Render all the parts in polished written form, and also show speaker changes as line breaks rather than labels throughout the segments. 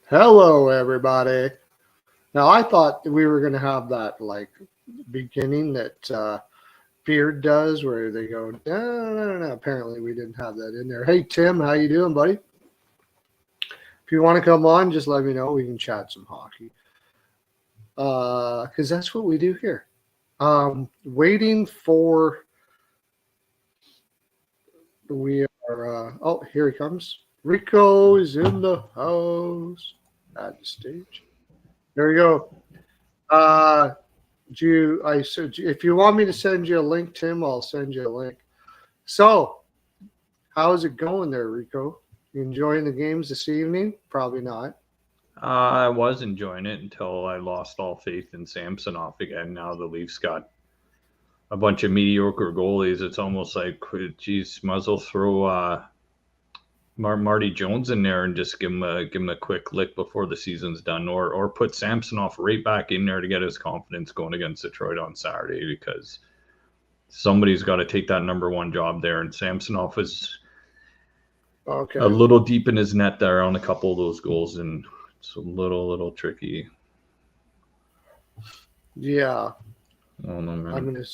Hello, everybody. Now, I thought we were going to have that beginning that Beard does, where they go, no. Apparently, we didn't have that in there. Hey, Tim, how you doing, buddy? If you want to come on, just let me know. We can chat some hockey, because that's what we do here. Waiting for. We are. Oh, here he comes. Rico is in the house at the stage. There you go. If you want me to send you a link, Tim, I'll send you a link. So, how's it going there, Rico? You enjoying the games this evening? Probably not.
I was enjoying it until I lost all faith in Samsonov again. Now the Leafs got a bunch of mediocre goalies. It's almost like, geez, might as well throw Marty Jones in there and just give him a quick lick before the season's done, or put Samsonov right back in there to get his confidence going against Detroit on Saturday, because somebody's got to take that number one job there, and Samsonov was a little deep in his net there on a couple of those goals, and it's a little tricky.
Yeah.
Oh no, man.
I'm gonna.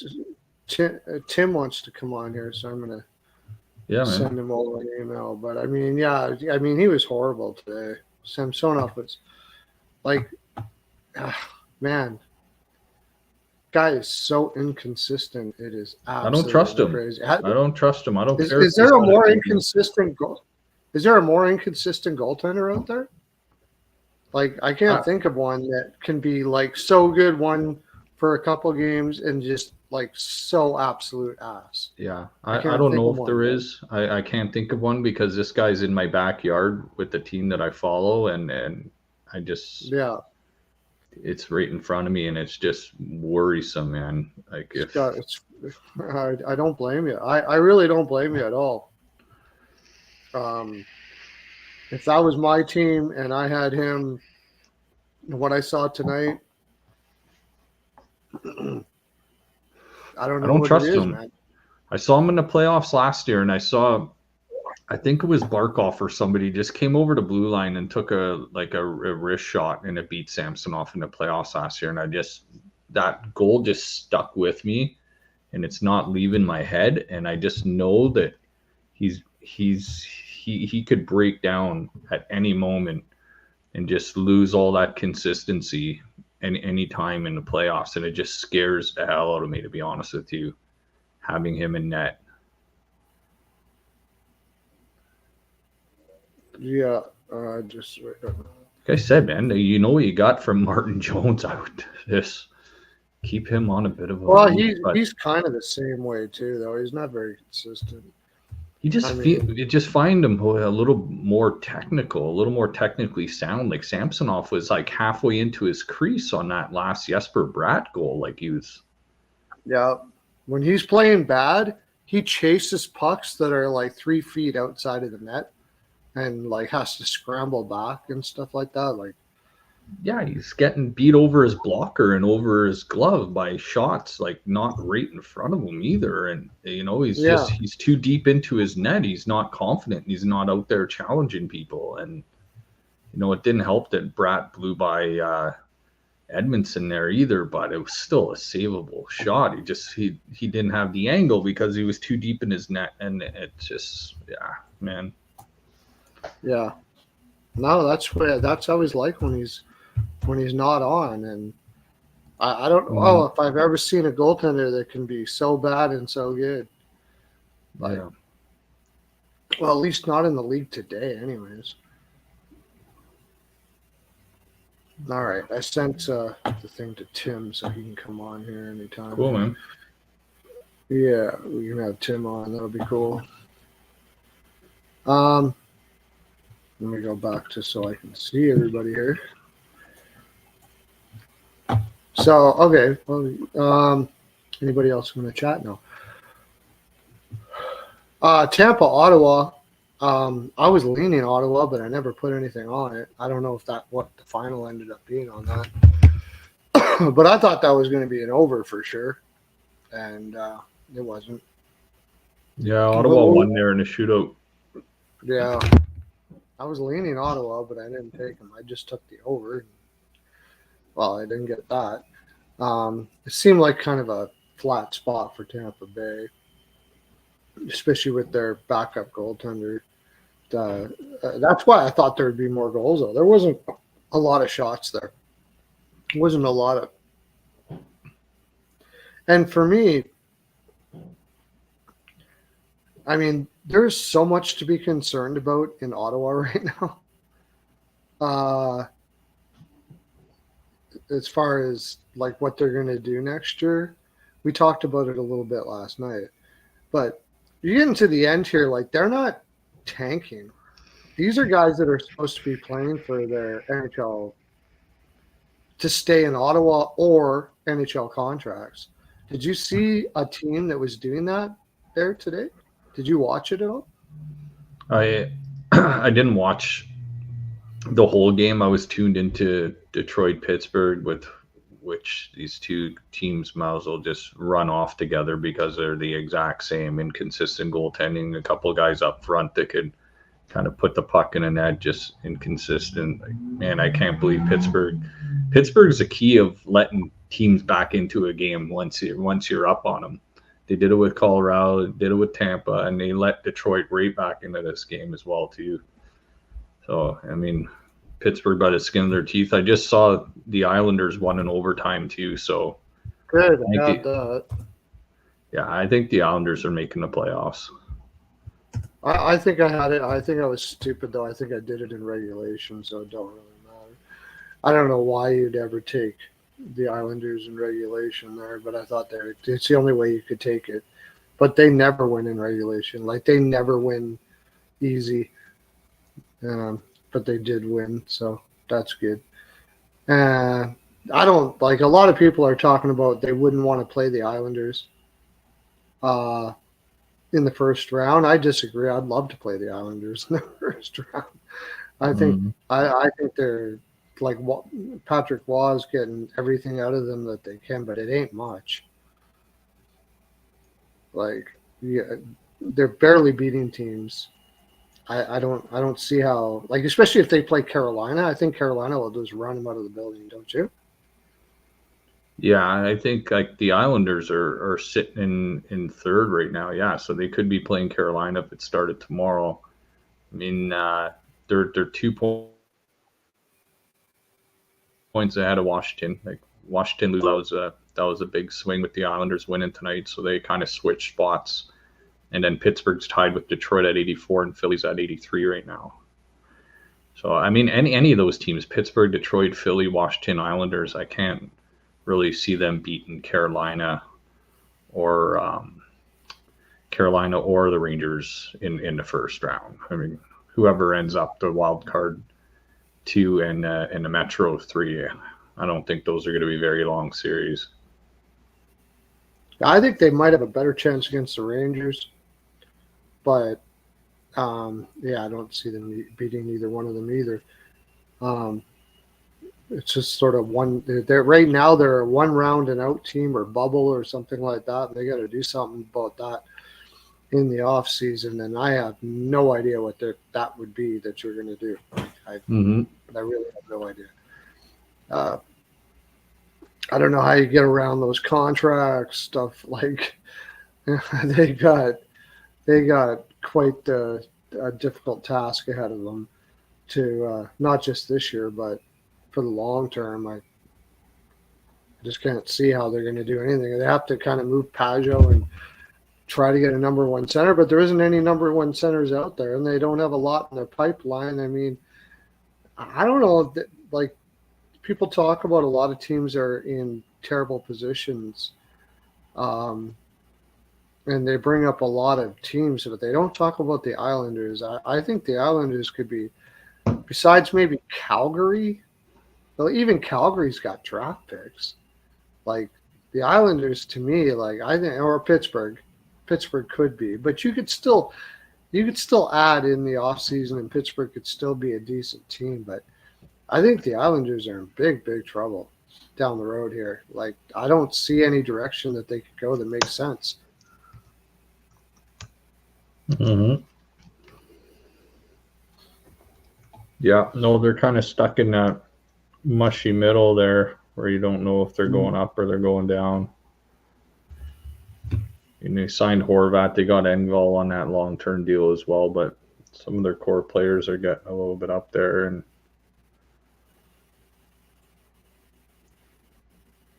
Tim wants to come on here, so I'm gonna. Send him over an email. But I mean, he was horrible today. Samsonov was man, guy is so inconsistent. It is absolutely
I don't trust him.
Crazy.
I don't trust him. I don't care.
Is there a more inconsistent goal? Is there a more inconsistent goaltender out there? I can't think of one that can be so good one for a couple games and just so absolute ass.
Yeah, I don't know if there is. I can't think of one, because this guy's in my backyard with the team that I follow, and I just it's right in front of me, and it's just worrisome, man. I
don't blame you. I really don't blame you at all. If that was my team and I had him, what I saw tonight, I don't trust him. Man.
I saw him in the playoffs last year, and I think it was Barkov or somebody just came over to blue line and took a wrist shot, and it beat Samsonov in the playoffs last year. And that goal just stuck with me, and it's not leaving my head. And I just know that he could break down at any moment and just lose all that consistency any time in the playoffs, and it just scares the hell out of me, to be honest with you, having him in net.
Yeah,
like I said, man, you know what you got from Martin Jones. I would just keep him on a bit of a.
Well, he's kind of the same way too, though. He's not very consistent.
You just find him a little more technical, a little more technically sound. Like Samsonov was halfway into his crease on that last Jesper Bratt goal.
Yeah, when he's playing bad, he chases pucks that are 3 feet outside of the net, and has to scramble back and stuff like that.
Yeah, he's getting beat over his blocker and over his glove by shots not right in front of him either. And he's too deep into his net. He's not confident. He's not out there challenging people. And it didn't help that Bratt blew by Edmondson there either, but it was still a savable shot. He didn't have the angle because he was too deep in his net, and it just man.
Yeah. No, that's how he's like when he's not on. And I don't know if I've ever seen a goaltender that can be so bad and so good. Well, at least not in the league today, anyways. All right, I sent the thing to Tim so he can come on here anytime.
Cool, man.
Yeah, we can have Tim on. That'll be cool. Let me go back just so I can see everybody here. So, okay. Well, anybody else want to chat now? Tampa, Ottawa. I was leaning Ottawa, but I never put anything on it. I don't know what the final ended up being on that. But I thought that was going to be an over for sure, and it wasn't.
Yeah, Ottawa won there in a shootout.
Yeah. I was leaning Ottawa, but I didn't take them. I just took the over. Well, I didn't get that. It seemed like kind of a flat spot for Tampa Bay, especially with their backup goaltender. That's why I thought there would be more goals, though. There wasn't a lot of shots there. Wasn't a lot of. And for me, I mean, there's so much to be concerned about in Ottawa right now. As far as like what they're going to do next year, we talked about it a little bit last night. But you get into the end here, like they're not tanking. These are guys that are supposed to be playing for their NHL to stay in Ottawa or NHL contracts. Did you see a team that was doing that there today? Did you watch it at all?
I I didn't watch the whole game. I was tuned into Detroit Pittsburgh, with which these two teams might as well just run off together because they're the exact same, inconsistent goaltending. A couple of guys up front that could kind of put the puck in a net, just inconsistent. Like, man, I can't believe Pittsburgh. Pittsburgh's the key of letting teams back into a game once you're up on them. They did it with Colorado, did it with Tampa, and they let Detroit right back into this game as well too. So I mean, Pittsburgh by the skin of their teeth. I just saw the Islanders won in overtime too. So
Good.
I think the Islanders are making the playoffs.
I think I had it. I think I was stupid, though. I think I did it in regulation, so it don't really matter. I don't know why you'd ever take the Islanders in regulation there, but I thought it's the only way you could take it. But they never win in regulation. Like, they never win easy. But they did win, so that's good. I don't, like, a lot of people are talking about they wouldn't want to play the Islanders in the first round. I disagree. I'd love to play the Islanders in the first round. I think I think they're like Patrick Waugh is getting everything out of them that they can, but it ain't much. Like, yeah, they're barely beating teams. I don't see how, like, especially if they play Carolina. I think Carolina will just run them out of the building, don't you?
Yeah, I think like the Islanders are sitting in third right now. Yeah, so they could be playing Carolina if it started tomorrow. I mean, they're 2 points ahead of Washington. Like Washington, that was a big swing with the Islanders winning tonight, so they kind of switched spots. And then Pittsburgh's tied with Detroit at 84 and Philly's at 83 right now. So I mean, any of those teams, Pittsburgh, Detroit, Philly, Washington, Islanders, I can't really see them beating Carolina or the Rangers in the first round. I mean, whoever ends up the wild card 2 and the Metro 3, I don't think those are going to be very long series.
I think they might have a better chance against the Rangers, but I don't see them beating either one of them either. It's just sort of one. They're right now they're a one round and out team or bubble or something like that. They got to do something about that in the off season, and I have no idea what that would be that you're going to do. I really have no idea. I don't know how you get around those contracts stuff. Like they got quite a difficult task ahead of them to not just this year, but for the long term. I just can't see how they're going to do anything. They have to kind of move Pajot and try to get a number one center, but there isn't any number one centers out there, and they don't have a lot in their pipeline. I mean, I don't know. Like, people talk about a lot of teams are in terrible positions, and they bring up a lot of teams, but they don't talk about the Islanders. I think the Islanders could be, besides maybe Calgary. Well, even Calgary's got draft picks. Like, the Islanders, to me, like, I think, or Pittsburgh could be, but you could still add in the offseason, and Pittsburgh could still be a decent team. But I think the Islanders are in big trouble down the road here. Like, I don't see any direction that they could go that makes sense.
Yeah, no, they're kind of stuck in that mushy middle there where you don't know if they're going up or they're going down. And they signed Horvat. They got Engvall on that long-term deal as well, but some of their core players are getting a little bit up there, and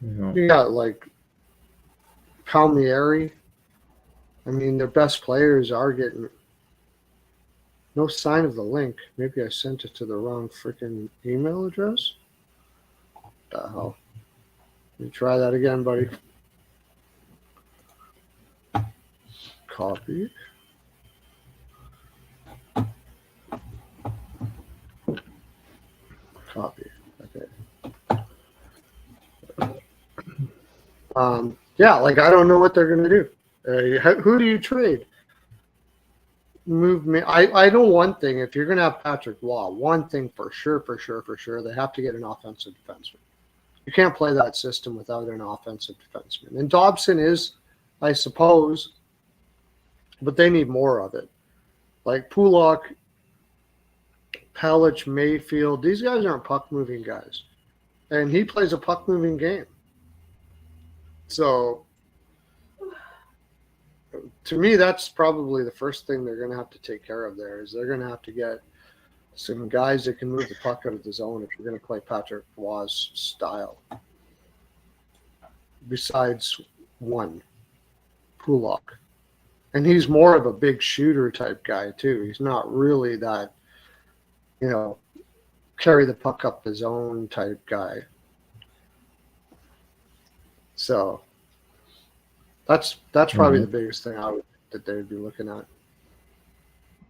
You got like Palmieri. I mean, their best players are getting no sign of the link. Maybe I sent it to the wrong freaking email address. What the hell? You try that again, buddy. Copy. Copy. Okay. Yeah, like I don't know what they're gonna do. Who do you trade? Move me. I know one thing. If you're gonna have Patrick Waugh, one thing for sure, they have to get an offensive defenseman. You can't play that system without an offensive defenseman. And Dobson is, I suppose, but they need more of it. Like Pulak, Palich, Mayfield, these guys aren't puck-moving guys. And he plays a puck-moving game. So, to me, that's probably the first thing they're going to have to take care of there is they're going to have to get some guys that can move the puck out of the zone if you're going to play Patrick Waugh's style. Besides one, Pulak. And he's more of a big shooter type guy, too. He's not really that, carry the puck up the zone type guy. So that's probably the biggest thing that they would be looking at.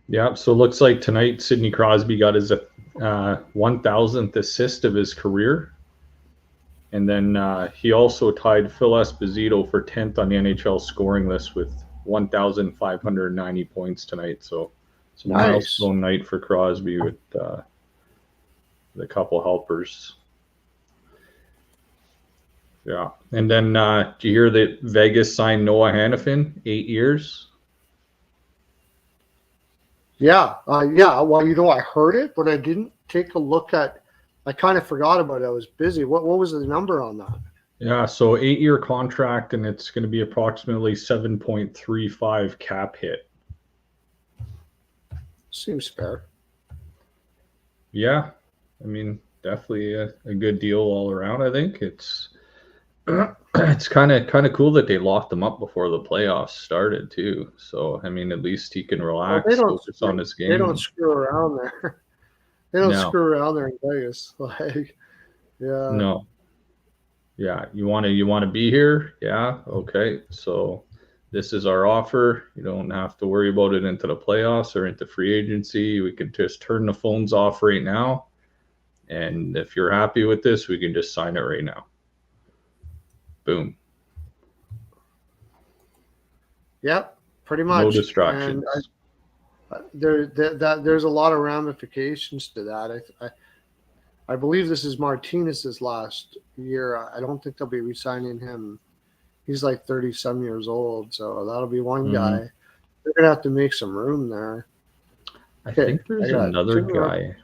Yeah, so it looks like tonight Sidney Crosby got his 1,000th assist of his career. And then he also tied Phil Esposito for 10th on the NHL scoring list with 1,590 points tonight. So it's a milestone night for Crosby with the couple helpers. Yeah. And then do you hear that Vegas signed Noah Hannafin, 8 years?
Yeah. Well, I heard it, but I didn't take a look at. I kind of forgot about it. I was busy. What was the number on that?
Yeah, so 8-year contract, and it's going to be approximately 7.35 cap hit.
Seems fair.
Yeah, I mean, definitely a good deal all around. I think it's kind of cool that they locked him up before the playoffs started too. So I mean, at least he can relax, focus on his game.
They don't screw around there. They don't screw around there in Vegas. Like, yeah.
No. Yeah, you want to be here? Yeah, okay. So this is our offer. You don't have to worry about it into the playoffs or into free agency. We can just turn the phones off right now. And if you're happy with this, we can just sign it right now. Boom.
Yep, pretty much.
No distractions.
And there's a lot of ramifications to that. I believe this is Martinez's last year. I don't think they'll be re-signing him. He's like 30-some years old, so that'll be one guy. They're going to have to make some room there.
I think there's another guy.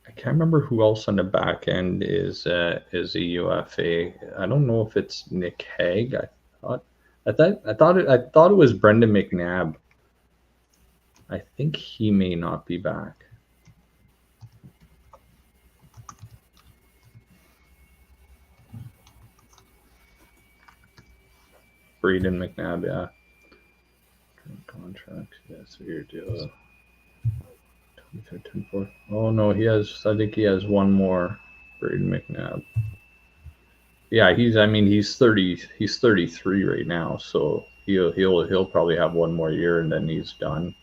I can't remember who else on the back end is a UFA. I don't know if it's Nick Hague. I thought it was Brendan McNabb. I think he may not be back. Braden McNabb, yeah. Contract, yes, yeah, your deal. 23-24. Oh no, I think he has one more. Braden McNabb. Yeah, he's 33 right now, so he'll probably have one more year and then he's done.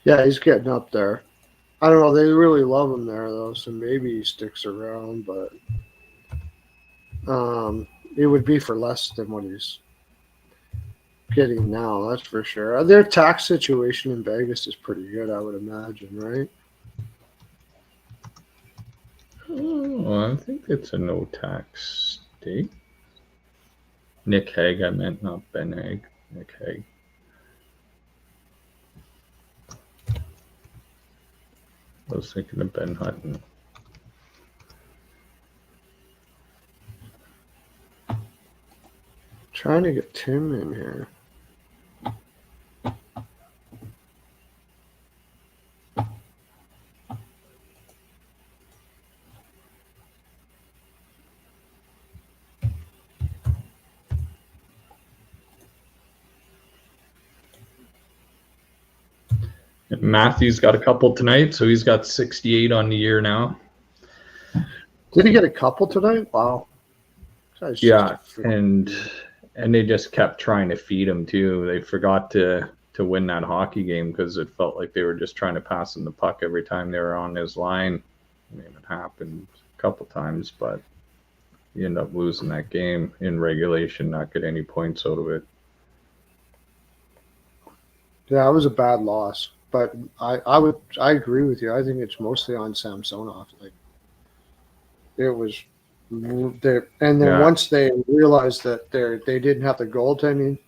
Yeah, he's getting up there. I don't know. They really love him there, though, so maybe he sticks around. But it would be for less than what he's getting now. That's for sure. Their tax situation in Vegas is pretty good, I would imagine, right?
Oh, I think it's a no tax state. Nick Hague, I meant, not Ben Hague. Nick Hague. I was thinking of Ben Hutton.
Trying to get Tim in here.
Matthew's got a couple tonight, so he's got 68 on the year now.
Did he get a couple tonight? Wow.
Yeah, and they just kept trying to feed him too. They forgot to win that hockey game because it felt like they were just trying to pass him the puck every time they were on his line. I mean, it happened a couple times, but you end up losing that game in regulation, not get any points out of it.
Yeah, it was a bad loss. But I agree with you. I think it's mostly on Samsonov. Like it was there, and then once they realized that they didn't have the goaltending,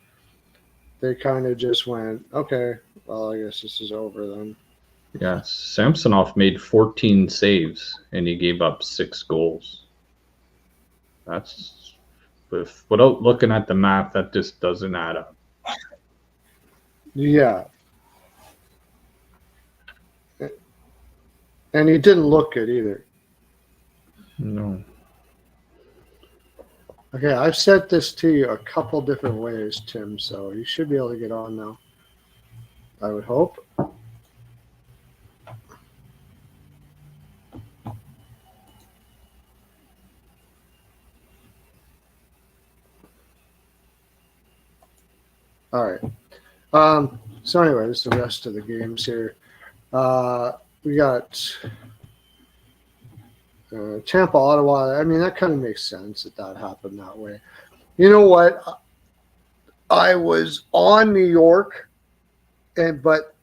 they kind of just went, okay, well, I guess this is over then.
Yeah, Samsonov made 14 saves and he gave up 6 goals. That's without looking at the math, that just doesn't add up.
Yeah. And he didn't look good either.
No.
Okay, I've sent this to you a couple different ways, Tim, so you should be able to get on now. I would hope. All right. So anyways, the rest of the games here. We got Tampa, Ottawa. I mean, that kind of makes sense that happened that way. You know what? I was on New York, but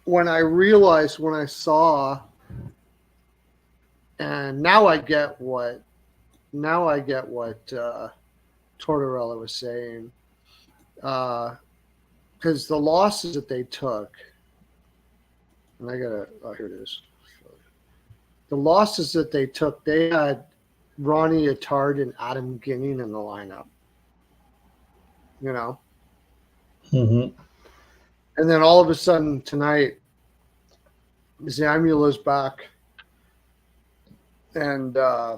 when I realized, when I saw, and now I get what Tortorella was saying, because the losses that they took, and here it is. The losses that they took, they had Ronnie Attard and Adam Ginning in the lineup. You know?
Mm-hmm.
And then all of a sudden tonight, Zamula's back. And I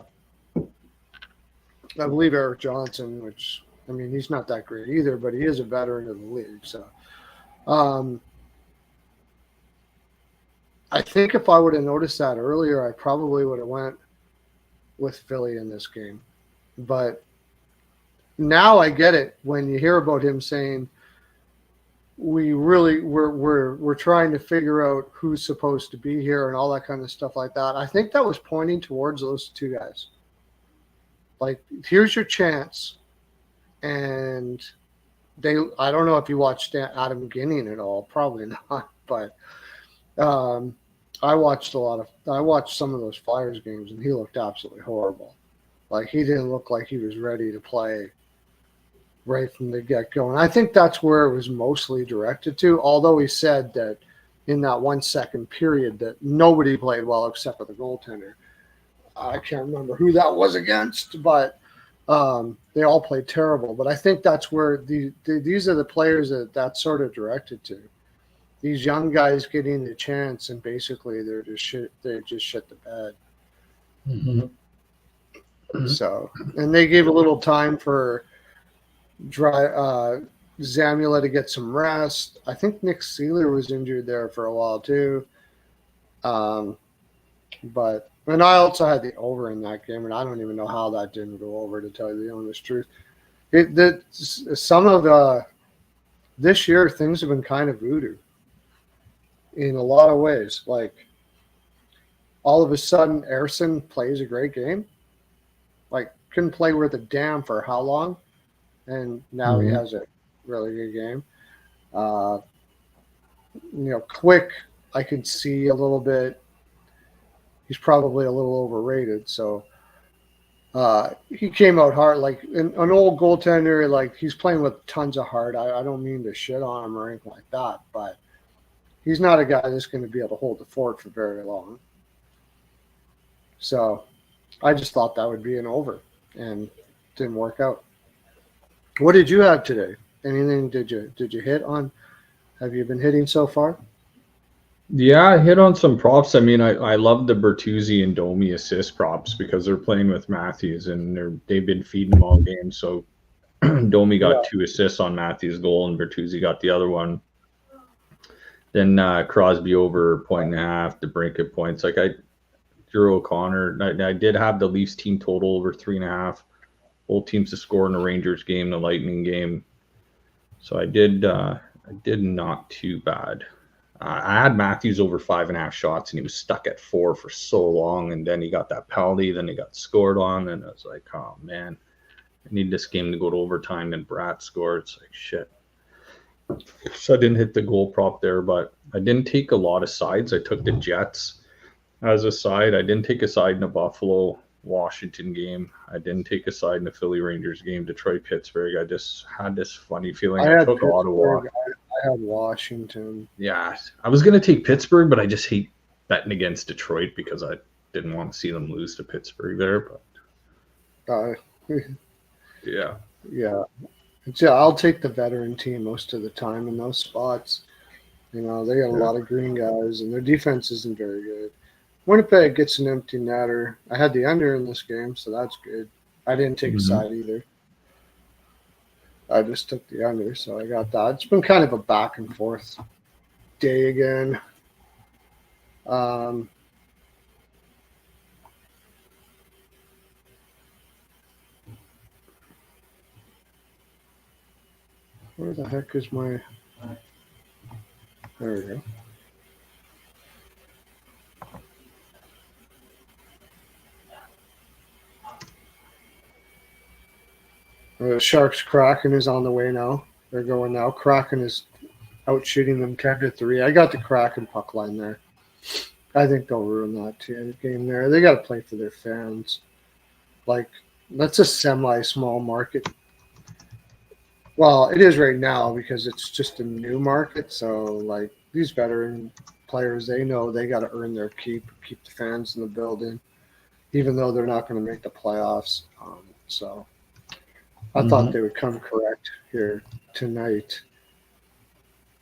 believe Eric Johnson, which, I mean, he's not that great either, but he is a veteran of the league. So I think if I would have noticed that earlier, I probably would have went with Philly in this game. But now I get it when you hear about him saying we're trying to figure out who's supposed to be here and all that kind of stuff like that. I think that was pointing towards those two guys. Like, here's your chance. And I don't know if you watched Adam Ginning at all, probably not, but I watched some of those Flyers games, and he looked absolutely horrible. Like, he didn't look like he was ready to play right from the get-go. And I think that's where it was mostly directed to, although he said that in that 1 second period that nobody played well except for the goaltender. I can't remember who that was against, but they all played terrible. But I think that's where these are the players that's sort of directed to. These young guys getting the chance, and basically they just shit the bed.
Mm-hmm.
So, and they gave a little time for Zamula to get some rest. I think Nick Seeler was injured there for a while too. But and I also had the over in that game, and I don't even know how that didn't go over, to tell you the honest truth. Some of this year, things have been kind of voodoo in a lot of ways. Like, all of a sudden, Ersson plays a great game. Like, couldn't play worth a damn for how long, and now he has a really good game. Quick, I could see a little bit. He's probably a little overrated. So he came out hard, like an old goaltender. Like, he's playing with tons of heart. I don't mean to shit on him or anything like that, but he's not a guy that's going to be able to hold the fort for very long. So I just thought that would be an over, and didn't work out. What did you have today? Anything did you hit on? Have you been hitting so far?
Yeah, I hit on some props. I mean, I love the Bertuzzi and Domi assist props because they're playing with Matthews and they've been feeding them all game. So Domi got 2 assists on Matthews' goal and Bertuzzi got the other one. Then Crosby over 1.5 to break it points. Like Drew O'Connor, I did have the Leafs team total over 3.5. Both teams to score in the Rangers game, the Lightning game. So I did not too bad. I had Matthews over 5.5 shots, and he was stuck at 4 for so long. And then he got that penalty, then he got scored on, and I was like, oh man, I need this game to go to overtime. And Bratt scored. It's like shit. So I didn't hit the goal prop there, but I didn't take a lot of sides. I took the Jets as a side. I didn't take a side in the Buffalo Washington game. I didn't take a side in the Philly Rangers game. Detroit Pittsburgh. I just had this funny feeling. I took Ottawa.
I had Washington.
Yeah, I was gonna take Pittsburgh, but I just hate betting against Detroit because I didn't want to see them lose to Pittsburgh there. But yeah.
Yeah, I'll take the veteran team most of the time in those spots. You know, they got a lot of green guys, and their defense isn't very good. Winnipeg gets an empty netter. I had the under in this game, so that's good. I didn't take a side either. I just took the under, so I got that. It's been kind of a back and forth day again. Where the heck is my... There we go. Sharks Kraken is on the way now. They're going now. Kraken is out shooting them 10-3. I got the Kraken puck line there. I think they'll ruin that game there. They got to play for their fans. Like, that's a semi-small market. Well, it is right now because it's just a new market. So, like, these veteran players, they know they got to earn their keep the fans in the building, even though they're not going to make the playoffs. So I thought they would come correct here tonight.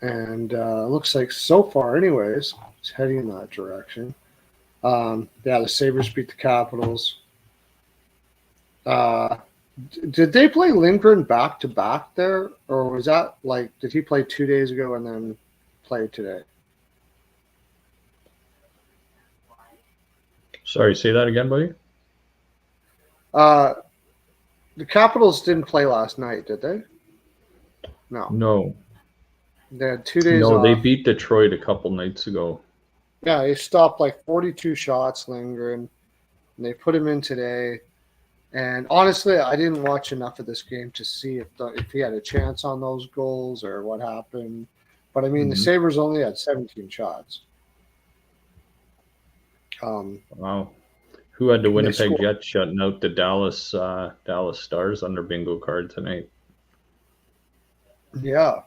And looks like so far, anyways, it's heading in that direction. The Sabres beat the Capitals. Did they play Lindgren back-to-back there? Or was that like, did he play 2 days ago and then play today?
Sorry, say that again, buddy?
The Capitals didn't play last night, did they?
No.
They had 2 days
off.
No,
they beat Detroit a couple nights ago.
Yeah, he stopped like 42 shots, Lindgren, and they put him in today. And honestly, I didn't watch enough of this game to see if he had a chance on those goals or what happened. But, I mean, the Sabres only had 17 shots.
Wow. Who had the Winnipeg Jets shutting out the Dallas Stars on their bingo card tonight?
Yeah.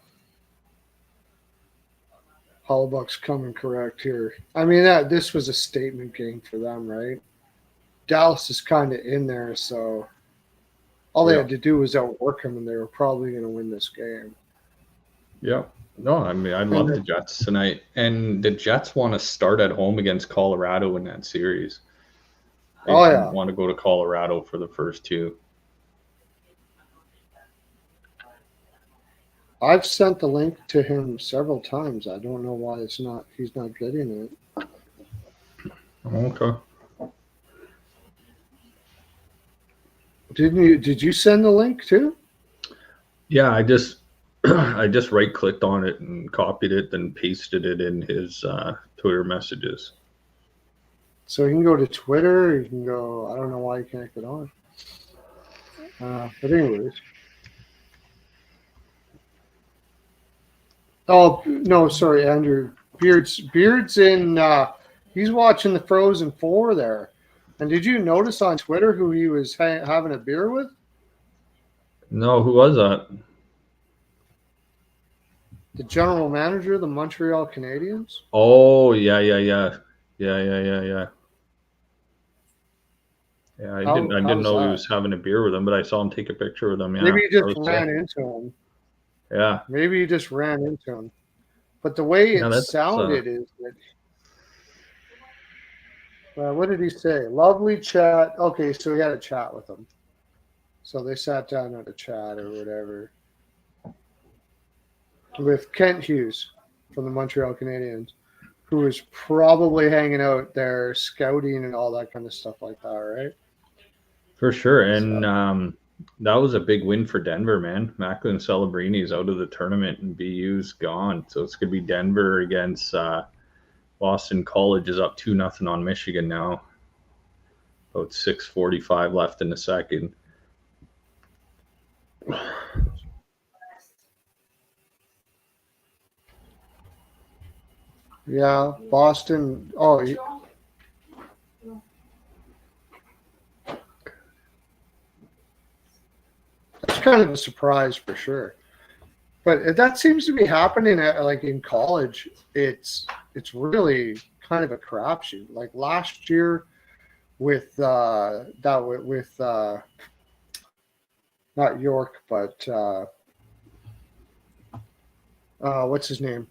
Hollbuck's coming correct here. I mean, this was a statement game for them, right? Dallas is kind of in there, so all they had to do was outwork them, and they were probably going to win this game.
Yeah. No, I mean, I love the Jets tonight. And the Jets want to start at home against Colorado in that series. They want to go to Colorado for the first two.
I've sent the link to him several times. I don't know why he's not getting it.
Okay.
Did you send the link too?
Yeah, I just right clicked on it and copied it, then pasted it in his Twitter messages.
So you can go to Twitter. You can go. I don't know why you can't get on. But anyways. Oh no, sorry, Andrew. Beard's in. He's watching the Frozen Four there. And did you notice on Twitter who he was having a beer with?
No, who was that?
The general manager of the Montreal Canadiens.
Oh, yeah. Yeah, I didn't know he was having a beer with him, but I saw him take a picture with him. Yeah,
maybe he just ran into him.
Yeah,
maybe he just ran into him. But the way it sounded is that. What did he say? Lovely chat. Okay, so he had a chat with him. So they sat down at a chat or whatever with Kent Hughes from the Montreal Canadiens, who was probably hanging out there scouting and all that kind of stuff like that, right?
For sure. And that was a big win for Denver, man. Macklin Celebrini's out of the tournament and BU's gone. So it's going to be Denver against Boston College is up 2-0 on Michigan now. About 6:45 left in the second.
Yeah, Boston. Oh, that's kind of a surprise for sure. But that seems to be happening like in college. It's really kind of a crapshoot. Like last year with not York, but what's his name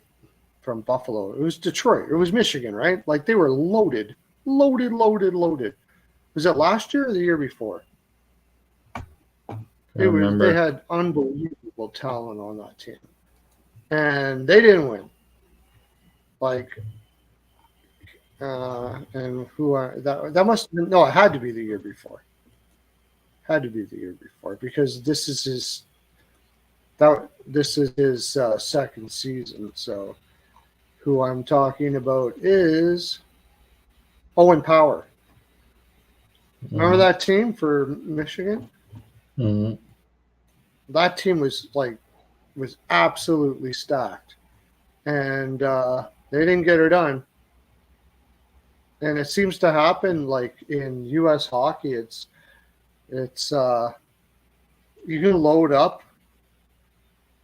from Buffalo? It was Detroit. It was Michigan, right? Like they were loaded. Was it last year or the year before? They had unbelievable talent on that team, and they didn't win. Like, and who are that must have been, no, it had to be the year before. Because this is his second season. So, who I'm talking about is Owen Power. Remember that team for Michigan?
Mm-hmm.
That team was absolutely stacked, and they didn't get her done. And it seems to happen like in U.S. hockey. It's you can load up,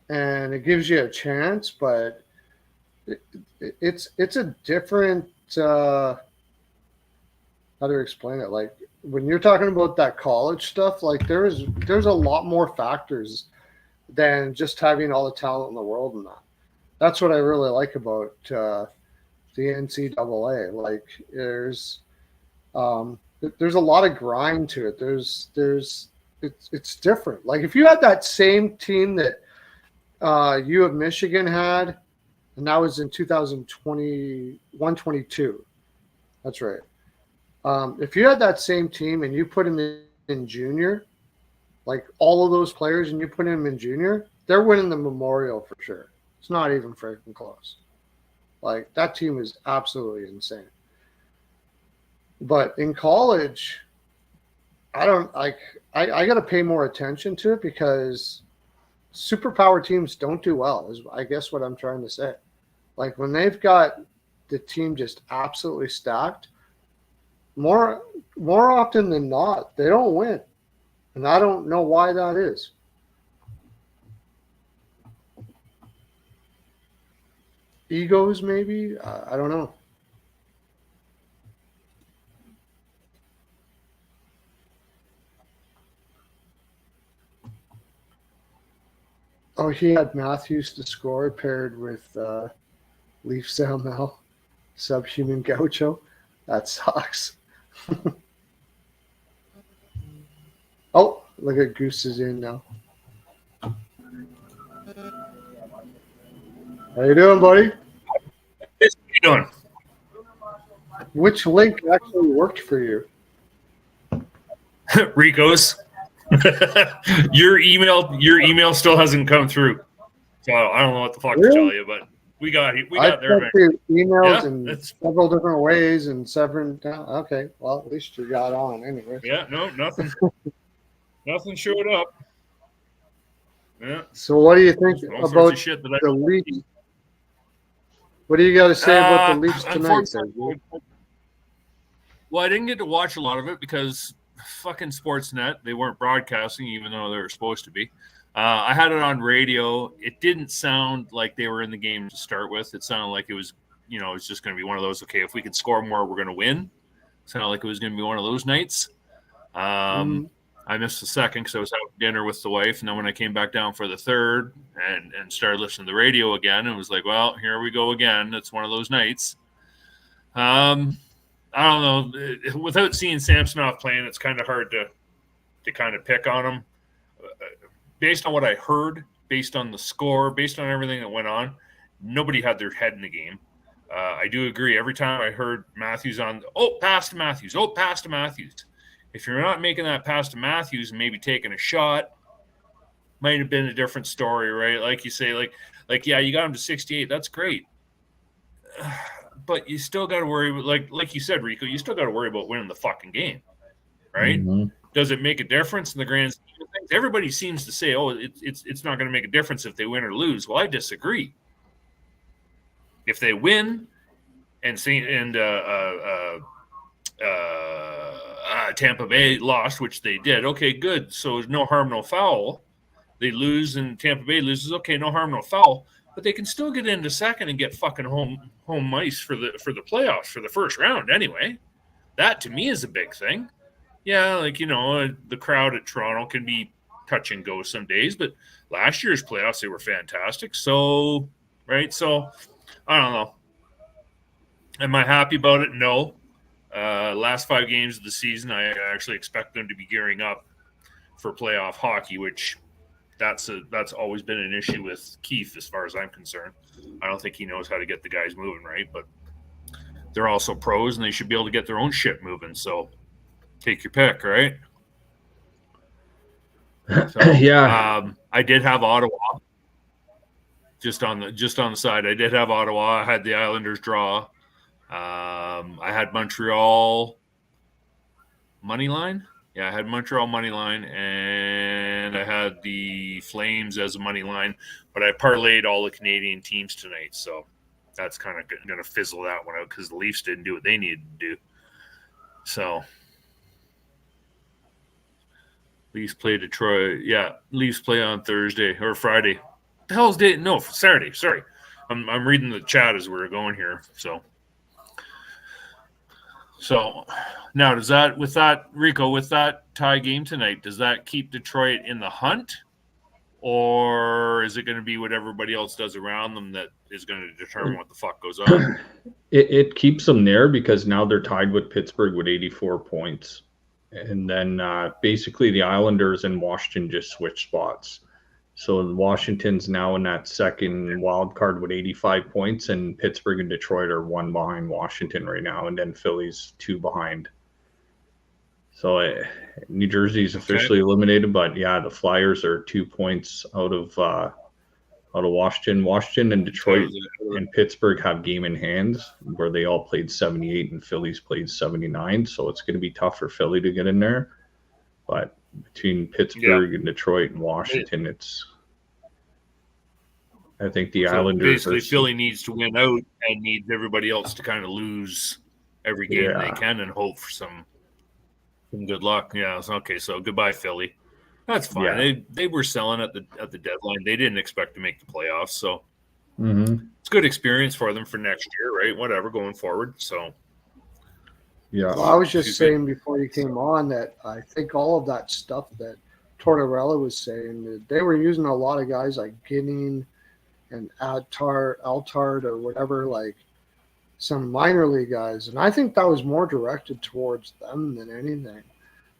and it gives you a chance, but it's a different. How do I explain it? Like when you're talking about that college stuff, like there's a lot more factors than just having all the talent in the world and that. That's what I really like about the NCAA. Like there's a lot of grind to it. It's different. Like if you had that same team that U of Michigan had, and that was in 2021-22. That's right. If you had that same team and you put them in junior, like all of those players, and you put them in junior, they're winning the Memorial for sure. It's not even freaking close. Like that team is absolutely insane. But in college, I got to pay more attention to it because superpower teams don't do well, is I guess what I'm trying to say. Like when they've got the team just absolutely stacked, more often than not, they don't win. And I don't know why that is. Egos, maybe? I don't know. Oh, he had Matthews to score paired with Leaf Salmel, Subhuman Gaucho. That sucks. Oh, look at Goose is in now. How you doing, buddy?
How you doing?
Which link actually worked for you?
Rico's. Your email still hasn't come through. So I don't know what the fuck to tell you, but we got there.
I sent you emails in several different ways and several. Okay, well at least you got on anyway.
Yeah, no, nothing. Nothing showed up. Yeah.
So what do you think about the Leafs? What do you got to say about the Leafs tonight?
Well, I didn't get to watch a lot of it because fucking Sportsnet, they weren't broadcasting even though they were supposed to be. I had it on radio. It didn't sound like they were in the game to start with. It sounded like it was, it's just going to be one of those, okay, if we could score more, we're going to win. It sounded like it was going to be one of those nights. I missed the second because I was having dinner with the wife. And then when I came back down for the third and started listening to the radio again, it was like, well, here we go again. It's one of those nights. I don't know. Without seeing Samsonov playing, it's kind of hard to kind of pick on him. Based on what I heard, based on the score, based on everything that went on, nobody had their head in the game. I do agree. Every time I heard Matthews pass to Matthews. Pass to Matthews. If you're not making that pass to Matthews and maybe taking a shot, might have been a different story, right? Like you say, like yeah, you got him to 68. That's great. But you still got to worry, like you said, Rico, you still got to worry about winning the fucking game, right? Mm-hmm. Does it make a difference in the grand scheme of things? Everybody seems to say, it's not going to make a difference if they win or lose. Well, I disagree. If they win and Tampa Bay lost, which they did, okay, good. So no harm, no foul. They lose and Tampa Bay loses, okay, no harm, no foul. But they can still get into second and get fucking home ice for the playoffs for the first round anyway. That to me is a big thing. Yeah, the crowd at Toronto can be touch and go some days, but last year's playoffs, they were fantastic. So, right? So, I don't know. Am I happy about it? No. Last 5 games of the season, I actually expect them to be gearing up for playoff hockey, which that's always been an issue with Keefe as far as I'm concerned. I don't think he knows how to get the guys moving, right? But they're also pros, and they should be able to get their own shit moving. So take your pick, right? So,
yeah.
I did have Ottawa. Just on the side, I did have Ottawa. I had the Islanders draw. I had Montreal money line. Yeah, I had Montreal money line, and I had the Flames as a money line. But I parlayed all the Canadian teams tonight, so that's kind of going to fizzle that one out because the Leafs didn't do what they needed to do. So Leafs play Detroit. Yeah, Leafs play on Thursday or Friday. The hell's day? No, Saturday. Sorry, I'm reading the chat as we're going here. So now Rico, with that tie game tonight, does that keep Detroit in the hunt, or is it going to be what everybody else does around them that is going to determine what the fuck goes on?
It keeps them there because now they're tied with Pittsburgh with 84 points. And then basically the Islanders and Washington just switch spots. So Washington's now in that second wild card with 85 points, and Pittsburgh and Detroit are 1 behind Washington right now, and then Philly's 2 behind. So New Jersey's officially eliminated, but yeah, the Flyers are 2 points out of Washington. Washington and Detroit and Pittsburgh have game in hands where they all played 78 and Philly's played 79. So it's going to be tough for Philly to get in there, but between Pittsburgh and Detroit and Washington, I think the Islanders.
Basically, Philly needs to win out and needs everybody else to kind of lose every game they can and hope for some good luck. Yeah. Okay. So goodbye, Philly. That's fine. Yeah. They were selling at the deadline. They didn't expect to make the playoffs, so it's good experience for them for next year, right? Whatever going forward. So.
Yeah, well, I was just saying before you came on that I think all of that stuff that Tortorella was saying, that they were using a lot of guys like Ginning and Altard or whatever, like some minor league guys. And I think that was more directed towards them than anything.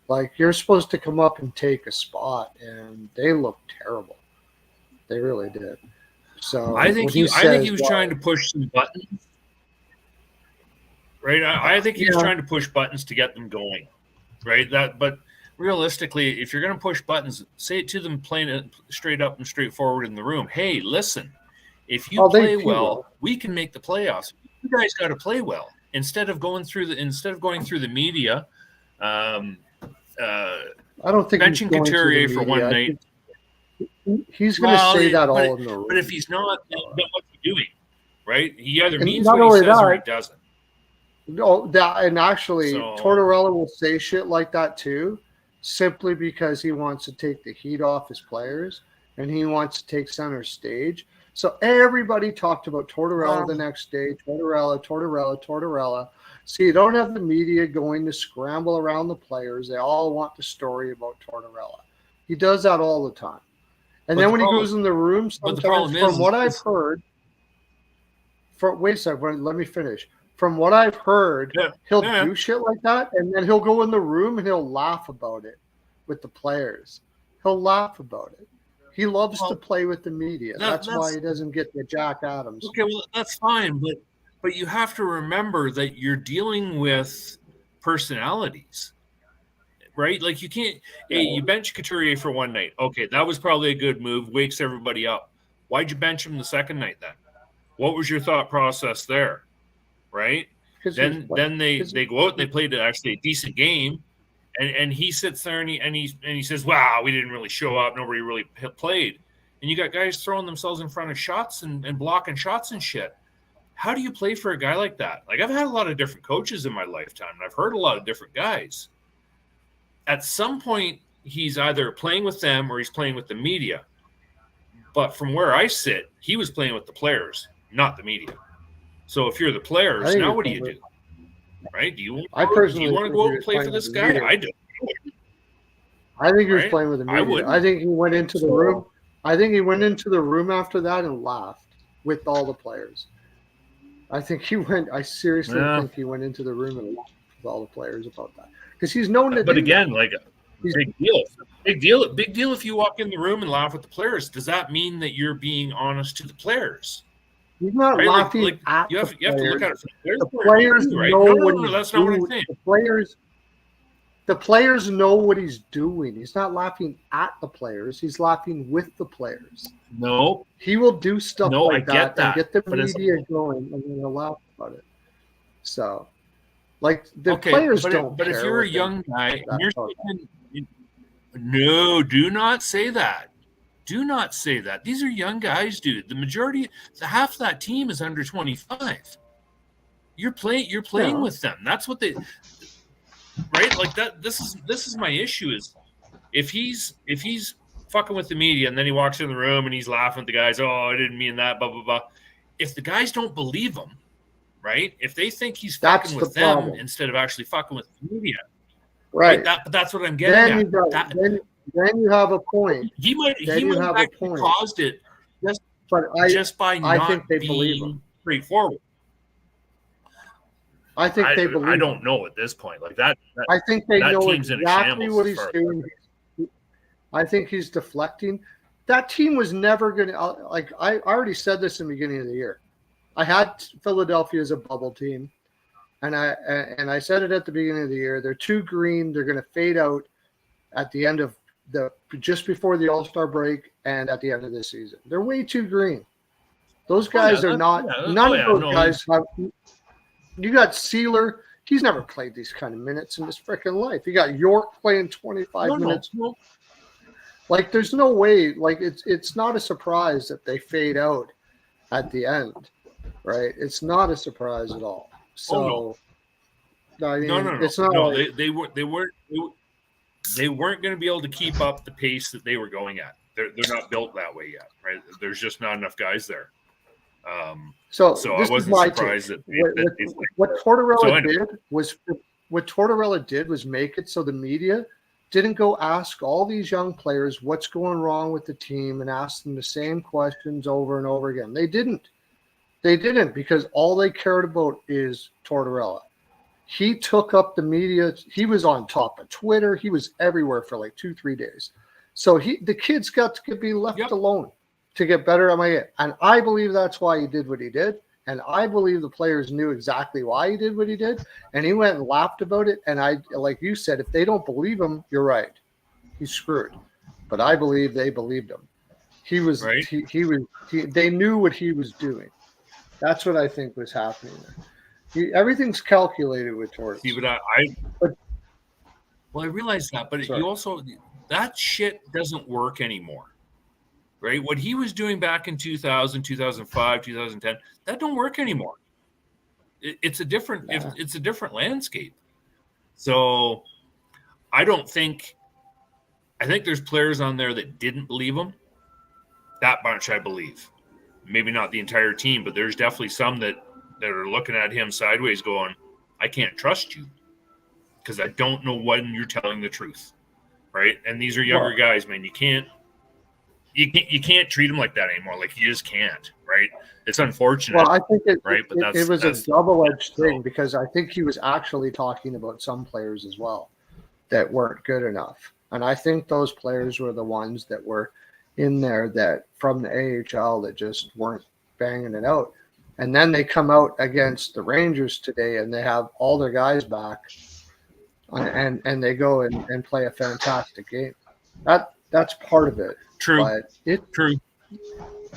Like, you're supposed to come up and take a spot, and they looked terrible. They really did. So
I think he was trying to push some buttons. Right, I think he was trying to push buttons to get them going, right? But realistically, if you're going to push buttons, say it to them plain and straight up and straightforward in the room. Hey, listen, if you play well, we can make the playoffs. You guys got to play well instead of going through the media.
I don't think
benching Couturier for one night.
He's going to say that all in the room.
But if he's not, then what's he doing? Right? He either means what he says or he doesn't.
No, and actually, Tortorella will say shit like that too, simply because he wants to take the heat off his players. and he wants to take center stage. So everybody talked about Tortorella the next day. Tortorella. So you don't have the media going to scramble around the players. They all want the story about Tortorella. He does that all the time. And then when he goes in the room, sometimes, from what I've heard, wait a second, let me finish. From what I've heard, he'll do shit like that, and then he'll go in the room and he'll laugh about it with the players. He'll laugh about it. He loves to play with the media. That's why he doesn't get the Jack Adams.
Okay, well, that's fine, but you have to remember that you're dealing with personalities, right? Like you can't. Hey, you bench Couturier for one night. Okay, that was probably a good move. Wakes everybody up. Why'd you bench him the second night then? What was your thought process there, right? Then they go out and they played actually a decent game. And he sits there and he says, "Wow, we didn't really show up. Nobody really played." And you got guys throwing themselves in front of shots and blocking shots and shit. How do you play for a guy like that? Like, I've had a lot of different coaches in my lifetime, and I've heard a lot of different guys. At some point, he's either playing with them or he's playing with the media. But from where I sit, he was playing with the players, not the media. So if you're the players, now what do you do? Right? Do you want to go out and play for this guy? I do.
I think he was playing with the media. I think he went into the room. I think he went into the room after that and laughed with all the players. I seriously think he went into the room and laughed with all the players about that. Because he's known to
But again, like big deal if you walk in the room and laugh with the players. Does that mean that you're being honest to the players?
He's not laughing at
you have to look at it from
the players.
Right?
Know what
no, that's not what I'm saying.
The players know what he's doing. He's not laughing at the players. He's laughing with the players.
No.
He will do stuff like that and get the media going, and then he'll laugh about it. So, like, the players don't care.
But if you're a young guy, and you're saying, no, do not say that. Do not say that. These are young guys, dude. Half that team is under 25. You're playing with them. That's what they, right? Like that. This is my issue. Is if he's fucking with the media and then he walks in the room and he's laughing at the guys. Oh, I didn't mean that. Blah blah blah. If the guys don't believe him, right? If they think he's fucking with them instead of actually fucking with the media,
right?
That's what I'm getting at.
Then you have a point.
He might have actually caused it just by not being straightforward.
I think they believe.
I don't know at this point. Like that
I think they know exactly what he's doing. I think he's deflecting. That team was never going to. Like I already said this in the beginning of the year. I had Philadelphia as a bubble team, and I said it at the beginning of the year. They're too green. They're going to fade out at the end of just before the All-Star break and at the end of this season. They're way too green. Those guys are not. None of those guys have. You got Sealer. He's never played these kind of minutes in his freaking life. You got York playing 25 minutes. No. Like, there's no way. Like, it's not a surprise that they fade out at the end, right? It's not a surprise at all. So, I mean, it's not.
No, they weren't going to be able to keep up the pace that they were going at. They're not built that way yet, right? There's just not enough guys there. So I wasn't surprised that
what Tortorella did was make it so the media didn't go ask all these young players what's going wrong with the team and ask them the same questions over and over again. They didn't because all they cared about is Tortorella. He took up the media. He was on top of Twitter. He was everywhere for like 2-3 days. So the kids got to be left alone to get better at my game. And I believe that's why he did what he did. And I believe the players knew exactly why he did what he did. And he went and laughed about it. And like you said, if they don't believe him, you're right. He's screwed. But I believe they believed him. He was right. They knew what he was doing. That's what I think was happening there. Everything's calculated with Torts.
See, but I realize that, but you also, that shit doesn't work anymore, right? What he was doing back in 2000, 2005, 2010, that don't work anymore. It's a different, it's a different landscape. So I think there's players on there that didn't believe him, That bunch, I believe. Maybe not the entire team, but there's definitely some that are looking at him sideways going, I can't trust you because I don't know when you're telling the truth, right? And these are younger guys, man. You can't treat them like that anymore. Like, you just can't, right? It's unfortunate.
Well, I think it was a double-edged thing because I think he was actually talking about some players as well that weren't good enough. And I think those players were the ones that were in there that from the AHL that just weren't banging it out. And then they come out against the Rangers today and they have all their guys back and they go and play a fantastic game. That's part of it.
True.
But
true.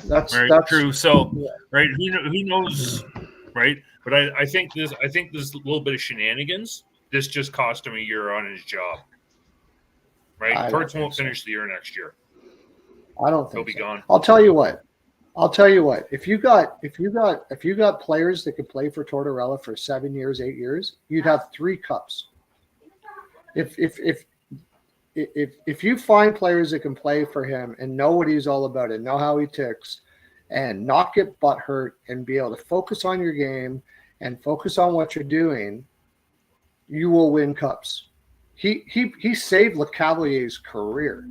That's
true. So, right, who knows, right? But I think this little bit of shenanigans, this just cost him a year on his job. Right? Torts won't finish the year next year.
I don't think
he'll be gone.
I'll tell you what. If you got players that could play for Tortorella for 7 years, 8 years, you'd have 3 cups. If you find players that can play for him and know what he's all about and know how he ticks and not get butt hurt and be able to focus on your game and focus on what you're doing, you will win cups. He saved LeCavalier's career.